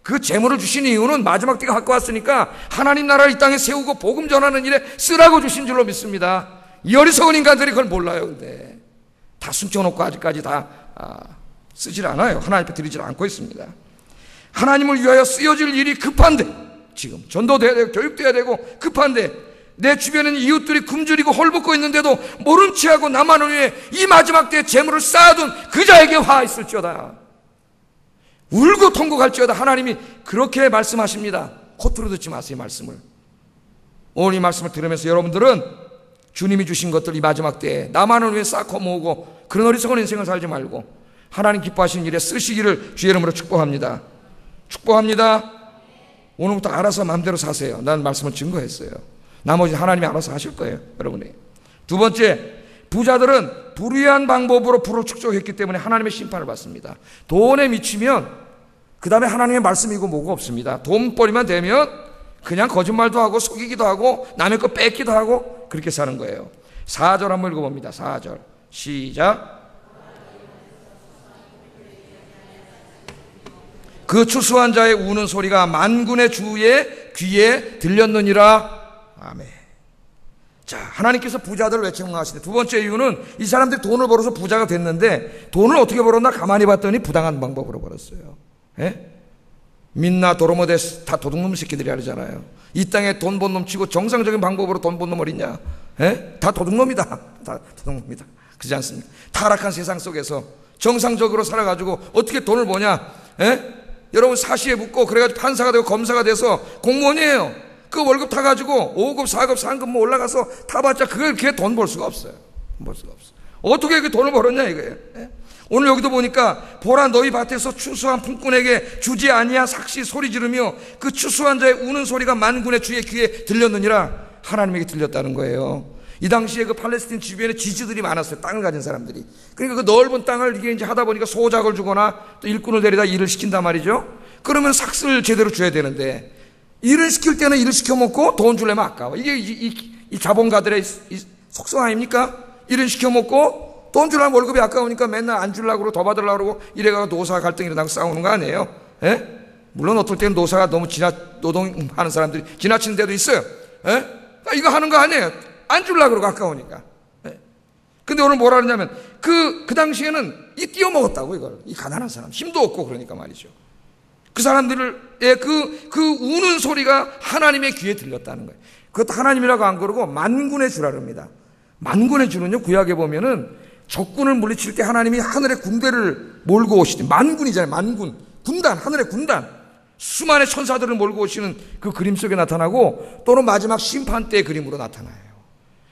그 재물을 주신 이유는 마지막 때가 갖고 왔으니까 하나님 나라를 이 땅에 세우고 복음 전하는 일에 쓰라고 주신 줄로 믿습니다. 이 어리석은 인간들이 그걸 몰라요. 근데 다 숨겨놓고 아직까지 다 쓰질 않아요. 하나님 앞에 드리질 않고 있습니다. 하나님을 위하여 쓰여질 일이 급한데, 지금 전도돼야 되고 교육돼야 되고 급한데 내 주변에는 이웃들이 굶주리고 헐벗고 있는데도 모른 체하고 나만을 위해 이 마지막 때에 재물을 쌓아둔 그 자에게 화 있을지어다. 울고 통곡할지어다. 하나님이 그렇게 말씀하십니다. 허투루 듣지 마세요, 이 말씀을. 오늘 이 말씀을 들으면서 여러분들은 주님이 주신 것들 이 마지막 때에 나만을 위해 쌓고 모으고 그런 어리석은 인생을 살지 말고 하나님 기뻐하시는 일에 쓰시기를 주의 이름으로 축복합니다. 축복합니다. 오늘부터 알아서 마음대로 사세요. 난 말씀을 증거했어요. 나머지 하나님이 알아서 하실 거예요, 여러분이. 두 번째, 부자들은 불의한 방법으로 부를 축적했기 때문에 하나님의 심판을 받습니다. 돈에 미치면 그 다음에 하나님의 말씀이고 뭐가 없습니다. 돈벌이만 되면 그냥 거짓말도 하고 속이기도 하고 남의 거 뺏기도 하고 그렇게 사는 거예요. 4절 한번 읽어봅니다. 4절 시작. 그 추수한 자의 우는 소리가 만군의 주의 귀에 들렸느니라. 아멘. 자, 하나님께서 부자들을 왜 책망하시네. 두 번째 이유는 이 사람들이 돈을 벌어서 부자가 됐는데 돈을 어떻게 벌었나 가만히 봤더니 부당한 방법으로 벌었어요. 예? 민나 도로모데스 다 도둑놈 새끼들이 하잖아요. 이 땅에 돈 번 놈 치고 정상적인 방법으로 돈 번 놈 어딨냐? 예? 다 도둑놈이다. 다 도둑놈이다. 그렇지 않습니까? 타락한 세상 속에서 정상적으로 살아가지고 어떻게 돈을 버냐? 예? 여러분 사시에 붙고 그래가지고 판사가 되고 검사가 돼서 공무원이에요. 그 월급 타가지고 5급, 4급, 상급 뭐 올라가서 타봤자 그렇게 돈 벌 수가 없어요. 벌 수가 없어요. 어떻게 그 돈을 벌었냐 이거예요. 예? 오늘 여기도 보니까 보라 너희 밭에서 추수한 품꾼에게 주지 아니야 삭시 소리 지르며 그 추수한 자의 우는 소리가 만군의 주의 귀에 들렸느니라. 하나님에게 들렸다는 거예요. 이 당시에 그 팔레스틴 주변에 지주들이 많았어요. 땅을 가진 사람들이. 그러니까 그 넓은 땅을 이게 이제 하다 보니까 소작을 주거나 또 일꾼을 데려다 일을 시킨단 말이죠. 그러면 삭스를 제대로 줘야 되는데 일을 시킬 때는 일을 시켜먹고 돈 주려면 아까워. 이게 이 자본가들의 이 속성 아닙니까? 일을 시켜먹고 돈 주려면 월급이 아까우니까 맨날 안 주려고 그러고 더 받으려고 그러고 이래가 노사 갈등이 일어나고 싸우는 거 아니에요? 예? 물론 어떨 때는 노사가 너무 노동하는 사람들이 지나치는 데도 있어요. 예? 이거 하는 거 아니에요. 안 주려고 그러고 아까우니까. 예? 근데 오늘 뭐라 그러냐면 그 당시에는 이 띄어먹었다고 이걸. 이 가난한 사람. 힘도 없고 그러니까 말이죠. 그 사람들의 그 우는 소리가 하나님의 귀에 들렸다는 거예요. 그것도 하나님이라고 안 그러고 만군의 주라 그럽니다. 만군의 주는요, 구약에 보면은 적군을 물리칠 때 하나님이 하늘의 군대를 몰고 오시지. 만군이잖아요, 만군. 군단, 하늘의 군단. 수많은 천사들을 몰고 오시는 그 그림 속에 나타나고 또는 마지막 심판 때의 그림으로 나타나요.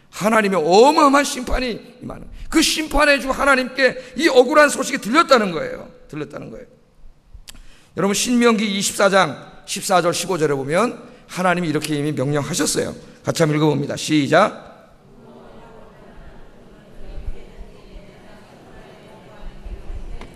하나님의 어마어마한 심판이 임하는 그 심판의 주 하나님께 이 억울한 소식이 들렸다는 거예요. 들렸다는 거예요. 여러분 신명기 24장 14절 15절에 보면 하나님이 이렇게 이미 명령하셨어요. 같이 한번 읽어봅니다. 시작.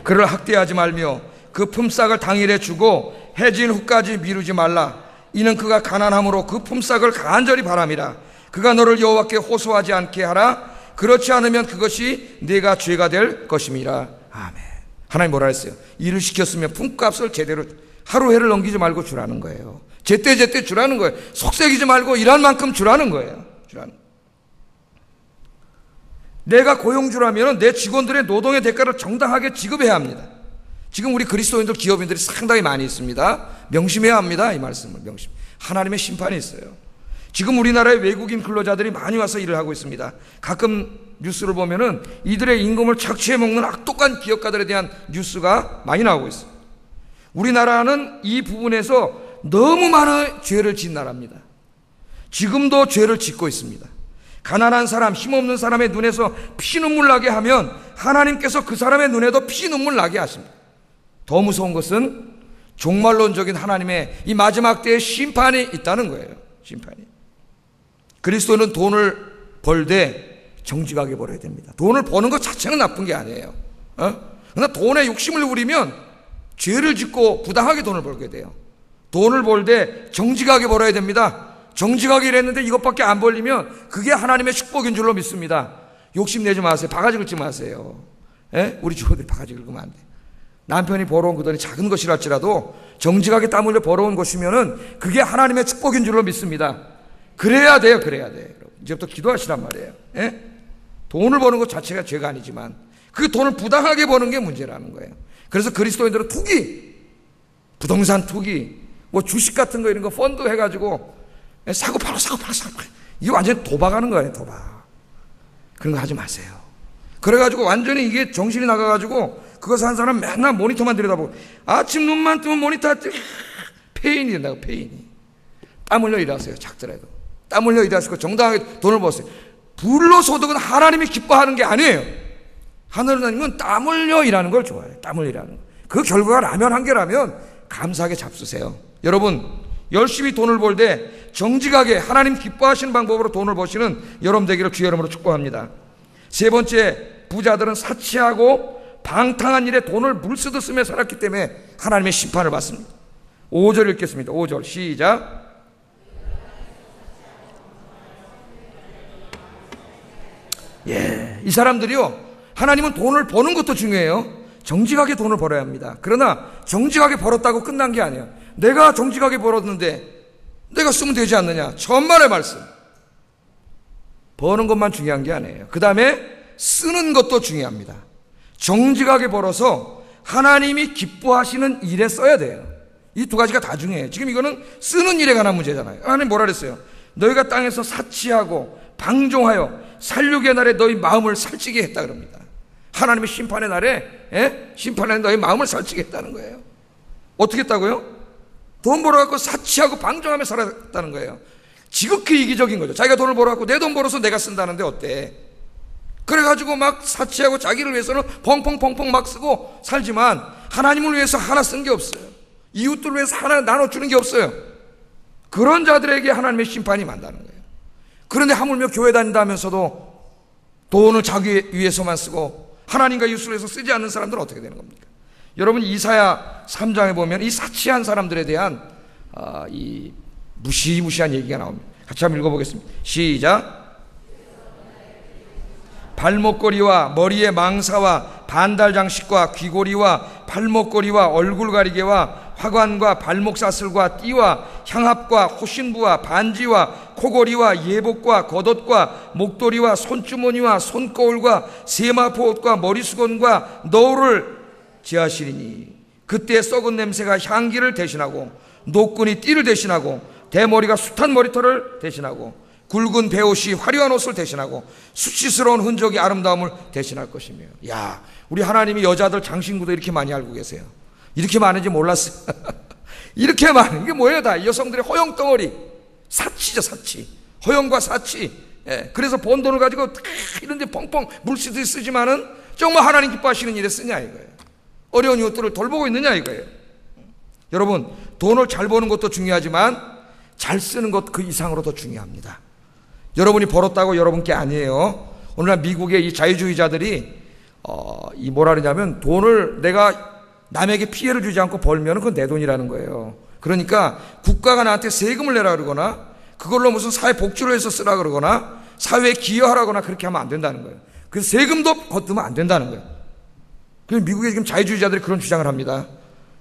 그를 학대하지 말며 그 품삯을 당일에 주고 해진 후까지 미루지 말라. 이는 그가 가난함으로 그 품삯을 간절히 바람이라. 그가 너를 여호와께 호소하지 않게 하라. 그렇지 않으면 그것이 네가 죄가 될 것임이라. 아멘. 하나님 뭐라 했어요? 일을 시켰으면 품값을 제대로 하루 해를 넘기지 말고 주라는 거예요. 제때 주라는 거예요. 속색이지 말고 일할 만큼 주라는 거예요. 내가 고용주라면 내 직원들의 노동의 대가를 정당하게 지급해야 합니다. 지금 우리 그리스도인들 기업인들이 상당히 많이 있습니다. 명심해야 합니다. 이 말씀을 명심. 하나님의 심판이 있어요. 지금 우리나라에 외국인 근로자들이 많이 와서 일을 하고 있습니다. 가끔 뉴스를 보면은 이들의 임금을 착취해 먹는 악독한 기업가들에 대한 뉴스가 많이 나오고 있어요. 우리나라는 이 부분에서 너무 많은 죄를 지은 나라입니다. 지금도 죄를 짓고 있습니다. 가난한 사람, 힘없는 사람의 눈에서 피눈물 나게 하면 하나님께서 그 사람의 눈에도 피눈물 나게 하십니다. 더 무서운 것은 종말론적인 하나님의 이 마지막 때의 심판이 있다는 거예요. 심판이. 그리스도는 돈을 벌 때 정직하게 벌어야 됩니다. 돈을 버는 것 자체는 나쁜 게 아니에요. 그러나 돈에 욕심을 부리면 죄를 짓고 부당하게 돈을 벌게 돼요. 돈을 벌 때 정직하게 벌어야 됩니다. 정직하게 일했는데 이것밖에 안 벌리면 그게 하나님의 축복인 줄로 믿습니다. 욕심내지 마세요. 바가지 긁지 마세요. 우리 주부들이 바가지 긁으면 안 돼요. 남편이 벌어온 그 돈이 작은 것이랄지라도 정직하게 땀 흘려 벌어온 것이면은 그게 하나님의 축복인 줄로 믿습니다. 그래야 돼요. 이제부터 기도하시란 말이에요. 돈을 버는 것 자체가 죄가 아니지만 그 돈을 부당하게 버는 게 문제라는 거예요. 그래서 그리스도인들은 투기, 부동산 투기, 뭐 주식 같은 거 이런 거 펀드 해가지고 사고 팔고 이게 완전히 도박하는 거예요. 도박. 그런 거 하지 마세요. 그래가지고 완전히 이게 정신이 나가가지고 그거 산 사람 맨날 모니터만 들여다보고 아침 눈만 뜨면 모니터 페인이 된다고. 페인이. 땀 흘려 일하세요. 작더라도 땀 흘려 일하시고 정당하게 돈을 버세요. 불로소득은 하나님이 기뻐하는 게 아니에요. 하나님은 땀 흘려 일하는 걸 좋아해요. 땀 흘려 일하는 거. 그 결과가 라면 한 개라면 감사하게 잡수세요. 여러분 열심히 돈을 벌 때 정직하게 하나님 기뻐하시는 방법으로 돈을 버시는 여러분 되기를 주의 이름으로 축복합니다. 세 번째, 부자들은 사치하고 방탕한 일에 돈을 물쓰듯 쓰며 살았기 때문에 하나님의 심판을 받습니다. 5절 읽겠습니다. 5절 시작. 이 사람들이요, 하나님은 돈을 버는 것도 중요해요. 정직하게 돈을 벌어야 합니다. 그러나 정직하게 벌었다고 끝난 게 아니에요. 내가 정직하게 벌었는데 내가 쓰면 되지 않느냐. 천만의 말씀. 버는 것만 중요한 게 아니에요. 그 다음에 쓰는 것도 중요합니다. 정직하게 벌어서 하나님이 기뻐하시는 일에 써야 돼요. 이 두 가지가 다 중요해요. 지금 이거는 쓰는 일에 관한 문제잖아요. 하나님 뭐라 그랬어요? 너희가 땅에서 사치하고 방종하여 살육의 날에 너희 마음을 살찌게 했다 그럽니다. 하나님의 심판의 날에 심판의 너희 마음을 살찌게 했다는 거예요. 어떻게 했다고요? 돈 벌어갖고 사치하고 방종하며 살았다는 거예요. 지극히 이기적인 거죠. 자기가 돈을 벌어갖고 내 돈 벌어서 내가 쓴다는데 어때? 그래가지고 막 사치하고 자기를 위해서는 펑펑펑펑 막 쓰고 살지만 하나님을 위해서 하나 쓴 게 없어요. 이웃들을 위해서 하나 나눠주는 게 없어요. 그런 자들에게 하나님의 심판이 만다는 거예요. 그런데 하물며 교회 다닌다면서도 돈을 자기 위해서만 쓰고 하나님과 이웃을 위해서 쓰지 않는 사람들은 어떻게 되는 겁니까? 여러분 이사야 3장에 보면 이 사치한 사람들에 대한 이 무시무시한 얘기가 나옵니다. 같이 한번 읽어보겠습니다. 시작. 발목걸이와 머리에 망사와 반달 장식과 귀고리와 팔목걸이와 얼굴 가리개와 화관과 발목사슬과 띠와 향합과 호신부와 반지와 코고리와 예복과 겉옷과 목도리와 손주머니와 손거울과 세마포옷과 머리수건과 너울을 지하시리니 그때 썩은 냄새가 향기를 대신하고 노끈이 띠를 대신하고 대머리가 숱한 머리털을 대신하고 굵은 베옷이 화려한 옷을 대신하고 수치스러운 흔적이 아름다움을 대신할 것이며. 야, 우리 하나님이 여자들 장신구도 이렇게 많이 알고 계세요. 이렇게 많은지 몰랐어요. 이렇게 많은 이게 뭐예요? 다 여성들의 허영덩어리. 사치죠, 사치. 허영과 사치. 그래서 번 돈을 가지고 이런 데 펑펑 물쓰듯이 쓰지만은 정말 하나님 기뻐하시는 일에 쓰냐 이거예요. 어려운 이웃들을 돌보고 있느냐 이거예요. 여러분, 돈을 잘 버는 것도 중요하지만 잘 쓰는 것 그 이상으로 더 중요합니다. 여러분이 벌었다고 여러분께 아니에요. 오늘날 미국의 이 자유주의자들이 이 뭐라 그러냐면 돈을 내가 남에게 피해를 주지 않고 벌면 그건 내 돈이라는 거예요. 그러니까 국가가 나한테 세금을 내라 그러거나 그걸로 무슨 사회 복지를 해서 쓰라 그러거나 사회에 기여하라거나 그렇게 하면 안 된다는 거예요. 그래서 세금도 거두면 안 된다는 거예요. 그래서 미국의 지금 자유주의자들이 그런 주장을 합니다.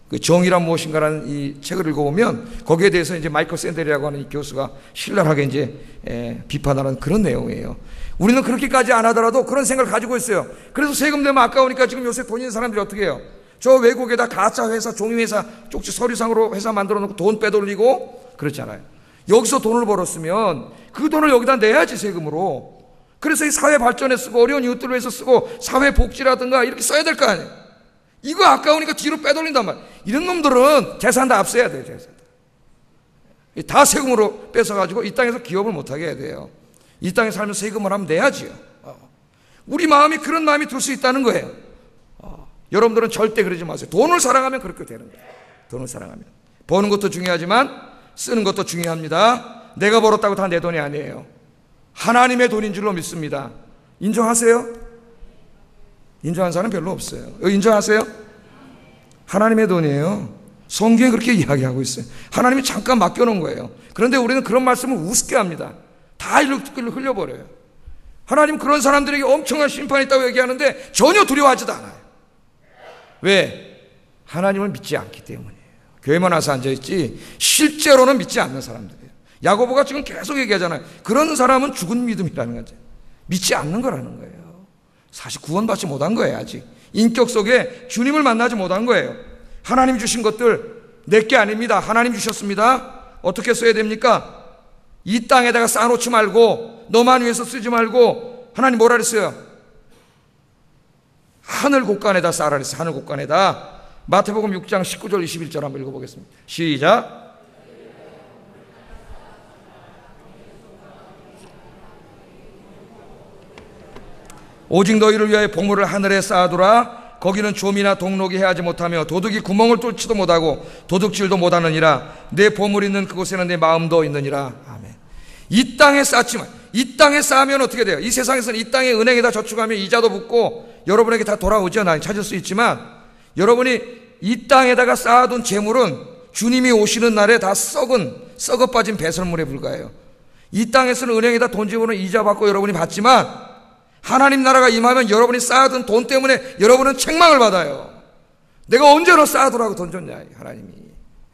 그 정의란 무엇인가라는 이 책을 읽어보면 거기에 대해서 이제 마이클 샌델이라고 하는 이 교수가 신랄하게 이제 비판하는 그런 내용이에요. 우리는 그렇게까지 안 하더라도 그런 생각을 가지고 있어요. 그래서 세금 내면 아까우니까 지금 요새 돈 있는 사람들이 어떻게 해요? 저 외국에다 가짜 회사, 종이회사, 쪽지 서류상으로 회사 만들어 놓고 돈 빼돌리고 그렇잖아요. 여기서 돈을 벌었으면 그 돈을 여기다 내야지, 세금으로. 그래서 이 사회 발전에 쓰고 어려운 이웃들을 위해서 쓰고 사회 복지라든가 이렇게 써야 될 거 아니에요. 이거 아까우니까 뒤로 빼돌린단 말이에요. 이런 놈들은 재산 다 압수해야 돼요. 재산 다 세금으로 뺏어가지고 이 땅에서 기업을 못하게 해야 돼요. 이 땅에 살면서 세금을 하면 내야지요. 우리 마음이 그런 마음이 들 수 있다는 거예요. 여러분들은 절대 그러지 마세요. 돈을 사랑하면 그렇게 되는 거예요. 돈을 사랑하면. 버는 것도 중요하지만 쓰는 것도 중요합니다. 내가 벌었다고 다 내 돈이 아니에요. 하나님의 돈인 줄로 믿습니다. 인정하세요? 인정하는 사람 별로 없어요. 인정하세요? 하나님의 돈이에요. 성경에 그렇게 이야기하고 있어요. 하나님이 잠깐 맡겨놓은 거예요. 그런데 우리는 그런 말씀을 우습게 합니다. 다 흘려버려요. 하나님 그런 사람들에게 엄청난 심판이 있다고 얘기하는데 전혀 두려워하지도 않아요. 왜? 하나님을 믿지 않기 때문이에요. 교회만 와서 앉아있지 실제로는 믿지 않는 사람들이에요. 야고보가 지금 계속 얘기하잖아요. 그런 사람은 죽은 믿음이라는 거죠. 믿지 않는 거라는 거예요. 사실 구원받지 못한 거예요. 아직 인격 속에 주님을 만나지 못한 거예요. 하나님 주신 것들 내게 아닙니다. 하나님 주셨습니다. 어떻게 써야 됩니까? 이 땅에다가 쌓아놓지 말고 너만 위해서 쓰지 말고 하나님 뭐라 그랬어요? 하늘 곳간에다 쌓아라 그랬어요. 하늘 곳간에다. 마태복음 6장 19절 21절 한번 읽어보겠습니다. 시작. 오직 너희를 위하여 보물을 하늘에 쌓아두라. 거기는 좀이나 동록이 해하지 못하며 도둑이 구멍을 뚫지도 못하고 도둑질도 못하느니라. 내 보물 있는 그곳에는 내 마음도 있느니라. 아멘. 이 땅에 쌓지만, 이 땅에 쌓으면 어떻게 돼요? 이 세상에서는 이 땅에 은행에다 저축하면 이자도 붙고 여러분에게 다 돌아오죠. 나 찾을 수 있지만 여러분이 이 땅에다가 쌓아둔 재물은 주님이 오시는 날에 다 썩어 빠진 배설물에 불과해요. 이 땅에서는 은행에다 돈 집어넣으면 이자 받고 여러분이 받지만 하나님 나라가 임하면 여러분이 쌓아둔 돈 때문에 여러분은 책망을 받아요. 내가 언제 너 쌓아두라고 돈 줬냐, 하나님이.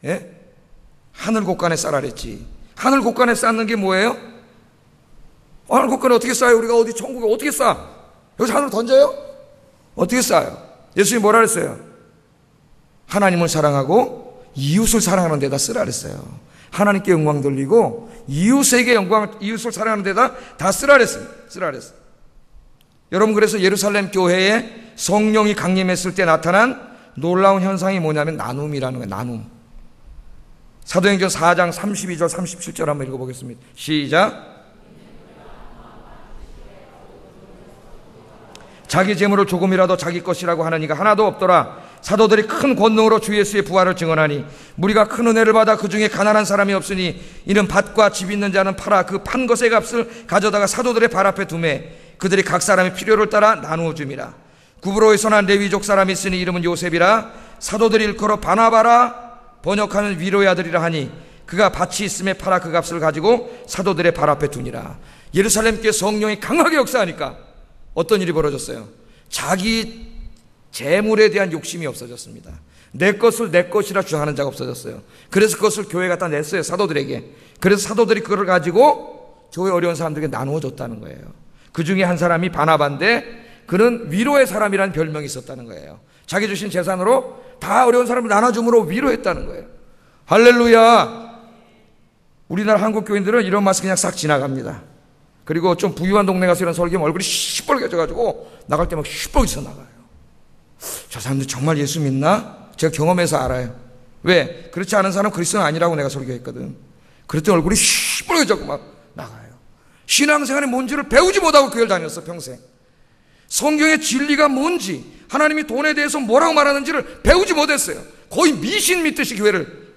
예? 하늘 곳간에 쌓아라 그랬지. 하늘 곳간에 쌓는 게 뭐예요? 하늘 곳간에 어떻게 쌓아요? 우리가 어디 천국에 어떻게 쌓아? 여기서 하늘로 던져요? 어떻게 쌓아요? 예수님이 뭐라 그랬어요? 하나님을 사랑하고 이웃을 사랑하는 데다 쓰라 그랬어요. 하나님께 영광 돌리고 이웃에게 이웃을 사랑하는 데다 다 쓰라 그랬어요. 쓰라 그랬어요. 여러분, 그래서 예루살렘 교회에 성령이 강림했을 때 나타난 놀라운 현상이 뭐냐면 나눔이라는 거예요. 나눔. 사도행전 4장 32절 37절 한번 읽어보겠습니다. 시작. 자기 재물을 조금이라도 자기 것이라고 하는 이가 하나도 없더라. 사도들이 큰 권능으로 주 예수의 부활을 증언하니 무리가 큰 은혜를 받아 그 중에 가난한 사람이 없으니 이는 밭과 집 있는 자는 팔아 그 판 것의 값을 가져다가 사도들의 발 앞에 두매 그들이 각 사람의 필요를 따라 나누어 줌이라. 구브로에서 난 레위족 사람이 있으니 이름은 요셉이라. 사도들이 일컬어 바나바라 번역하면 위로의 아들이라 하니 그가 밭이 있음에 팔아 그 값을 가지고 사도들의 발 앞에 두니라. 예루살렘 교회 성령이 강하게 역사하니까 어떤 일이 벌어졌어요? 자기 재물에 대한 욕심이 없어졌습니다. 내 것을 내 것이라 주장하는 자가 없어졌어요. 그래서 그것을 교회가 다 냈어요, 사도들에게. 그래서 사도들이 그걸 가지고 교회 어려운 사람들에게 나누어 줬다는 거예요. 그 중에 한 사람이 바나바인데 그는 위로의 사람이라는 별명이 있었다는 거예요. 자기 주신 재산으로 다 어려운 사람을 나눠줌으로 위로했다는 거예요. 할렐루야. 우리나라 한국 교인들은 이런 맛을 그냥 싹 지나갑니다. 그리고 좀 부유한 동네 가서 이런 설교하면 얼굴이 시뻘개져가지고 나갈 때 막 시뻘개져서 나가요. 저 사람들 정말 예수 믿나? 제가 경험해서 알아요. 왜? 그렇지 않은 사람은 그리스도는 아니라고 내가 설교했거든. 그랬더니 얼굴이 시뻘개져서 막 나가요. 신앙생활이 뭔지를 배우지 못하고 교회를 다녔어, 평생. 성경의 진리가 뭔지, 하나님이 돈에 대해서 뭐라고 말하는지를 배우지 못했어요. 거의 미신 믿듯이 교회를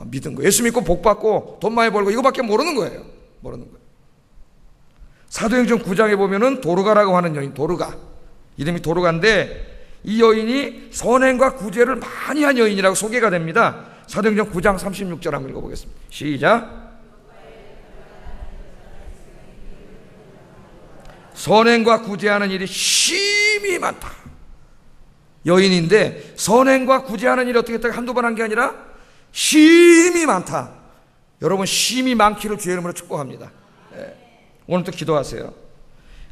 믿은 거예요. 예수 믿고 복 받고 돈 많이 벌고 이거밖에 모르는 거예요. 모르는 거예요. 사도행전 9장에 보면은 도르가라고 하는 여인, 도르가. 이름이 도르가인데 이 여인이 선행과 구제를 많이 한 여인이라고 소개가 됩니다. 사도행전 9장 36절 한번 읽어보겠습니다. 시작. 선행과 구제하는 일이 심히 많다. 여인인데 선행과 구제하는 일이 어떻게 했다가 한두 번 한 게 아니라 심이 많다. 여러분, 심이 많기를 주의 이름으로 축복합니다. 오늘도 기도하세요.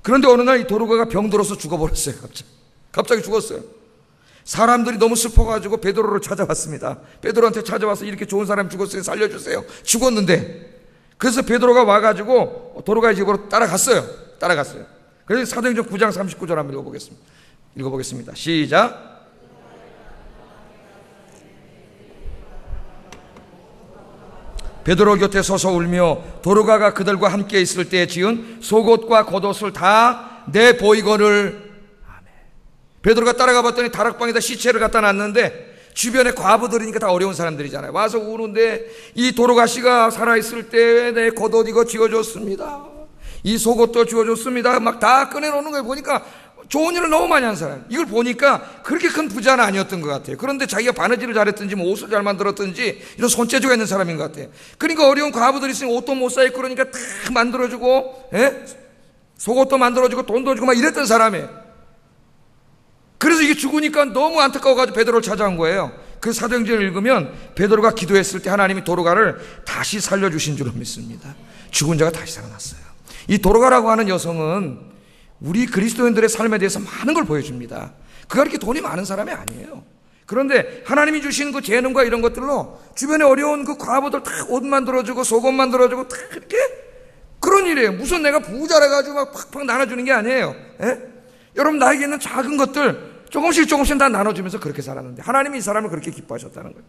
그런데 어느 날 이 도로가가 병들어서 죽어버렸어요. 갑자기 죽었어요. 사람들이 너무 슬퍼가지고 베드로를 찾아왔습니다. 베드로한테 찾아와서 이렇게 좋은 사람 죽었어요, 살려주세요. 죽었는데. 그래서 베드로가 와가지고 도로가의 집으로 따라갔어요. 그래서 사도행전 9장 39절 한번 읽어보겠습니다. 시작. 베드로 곁에 서서 울며 도로가가 그들과 함께 있을 때에 지은 속옷과 겉옷을 다 내보이거늘. 베드로가 따라가 봤더니 다락방에다 시체를 갖다 놨는데 주변에 과부들이니까 다 어려운 사람들이잖아요. 와서 우는데 이 도로가 씨가 살아있을 때 내 겉옷 이거 지어줬습니다. 이 속옷도 지어줬습니다. 막 다 꺼내놓는 걸 보니까 좋은 일을 너무 많이 한 사람. 이걸 보니까 그렇게 큰 부자는 아니었던 것 같아요. 그런데 자기가 바느질을 잘했든지 뭐 옷을 잘 만들었든지 이런 손재주가 있는 사람인 것 같아요. 그러니까 어려운 과부들이 있으면 옷도 못 사입고 그러니까 다 만들어주고, 속옷도 만들어주고 돈도 주고 막 이랬던 사람이에요. 그래서 이게 죽으니까 너무 안타까워가지고 베드로를 찾아온 거예요. 그 사도행전을 읽으면 베드로가 기도했을 때 하나님이 도로가를 다시 살려주신 줄로 믿습니다. 죽은 자가 다시 살아났어요. 이 도로가라고 하는 여성은 우리 그리스도인들의 삶에 대해서 많은 걸 보여줍니다. 그가 그렇게 돈이 많은 사람이 아니에요. 그런데 하나님이 주신 그 재능과 이런 것들로 주변에 어려운 그 과부들 다 옷 만들어주고 속옷 만들어주고 다 그렇게 그런 일이에요. 무슨 내가 부자라 가지고 막 팍팍 나눠주는 게 아니에요. 여러분, 나에게 있는 작은 것들 조금씩 다 나눠주면서 그렇게 살았는데 하나님이 이 사람을 그렇게 기뻐하셨다는 거예요.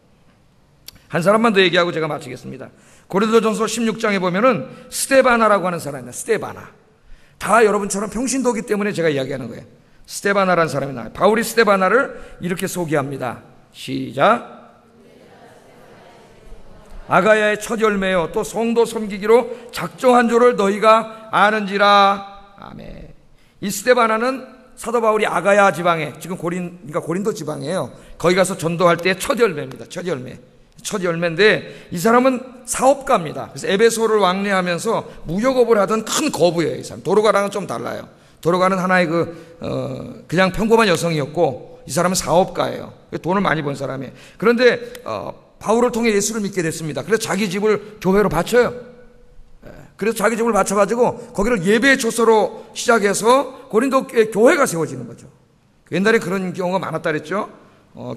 한 사람만 더 얘기하고 제가 마치겠습니다. 고린도전서 16장에 보면은 스데바나라고 하는 사람이에요. 스데바나. 다 여러분처럼 평신도기 때문에 제가 이야기하는 거예요. 스데바나라는 사람이 나와요. 바울이 스데바나를 이렇게 소개합니다. 시작. 아가야의 첫 열매요 또 성도 섬기기로 작정한 줄을 너희가 아는지라. 아멘. 이 스데바나는 사도 바울이 아가야 지방에, 지금 그러니까 고린도 지방이에요. 거기 가서 전도할 때 첫 열매입니다. 첫 열매인데 이 사람은 사업가입니다. 그래서 에베소를 왕래하면서 무역업을 하던 큰 거부예요. 이 사람. 도로가랑은 좀 달라요. 도로가는 하나의 그냥 평범한 여성이었고 이 사람은 사업가예요. 돈을 많이 번 사람이에요. 그런데 바울을 통해 예수를 믿게 됐습니다. 그래서 자기 집을 교회로 바쳐요. 그래서 자기 집을 바쳐가지고 거기를 예배 초소로 시작해서 고린도에 교회가 세워지는 거죠. 옛날에 그런 경우가 많았다 그랬죠.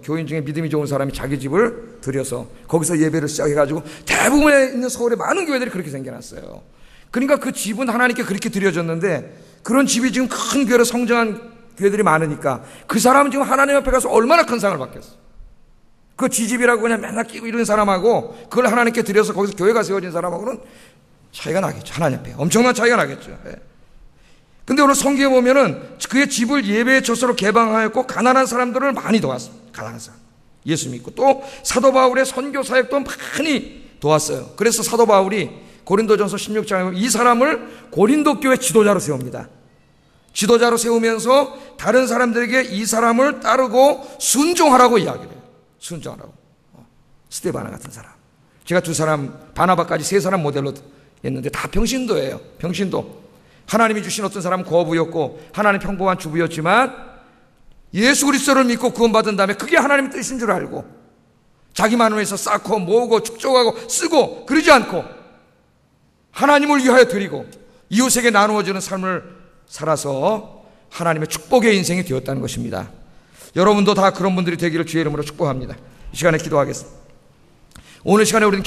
교인 중에 믿음이 좋은 사람이 자기 집을 들여서 거기서 예배를 시작해가지고 대부분에 있는 서울의 많은 교회들이 그렇게 생겨났어요. 그러니까 그 집은 하나님께 그렇게 드려졌는데 그런 집이 지금 큰 교회로 성장한 교회들이 많으니까 그 사람은 지금 하나님 앞에 가서 얼마나 큰 상을 받겠어. 그 지집이라고 그냥 맨날 끼고 이런 사람하고 그걸 하나님께 드려서 거기서 교회가 세워진 사람하고는 차이가 나겠죠. 하나님 앞에 엄청난 차이가 나겠죠. 근데 오늘 성경에 보면은 그의 집을 예배의 처소로 개방하였고 가난한 사람들을 많이 도왔습니다. 가난한 사람 예수 믿고 또 사도 바울의 선교 사역도 많이 도왔어요. 그래서 사도 바울이 고린도전서 16장에 보면 이 사람을 고린도 교회 지도자로 세웁니다. 지도자로 세우면서 다른 사람들에게 이 사람을 따르고 순종하라고 이야기를 해요. 순종하라고. 스데바나 같은 사람. 제가 두 사람, 바나바까지 세 사람 모델로 했는데 다 평신도예요. 평신도. 하나님이 주신 어떤 사람은 거부였고 하나님 평범한 주부였지만 예수 그리스도를 믿고 구원받은 다음에 그게 하나님의 뜻인 줄 알고 자기만을 위해서 쌓고 모으고 축적하고 쓰고 그러지 않고 하나님을 위하여 드리고 이웃에게 나누어주는 삶을 살아서 하나님의 축복의 인생이 되었다는 것입니다. 여러분도 다 그런 분들이 되기를 주의 이름으로 축복합니다. 이 시간에 기도하겠습니다. 오늘 시간에 우리는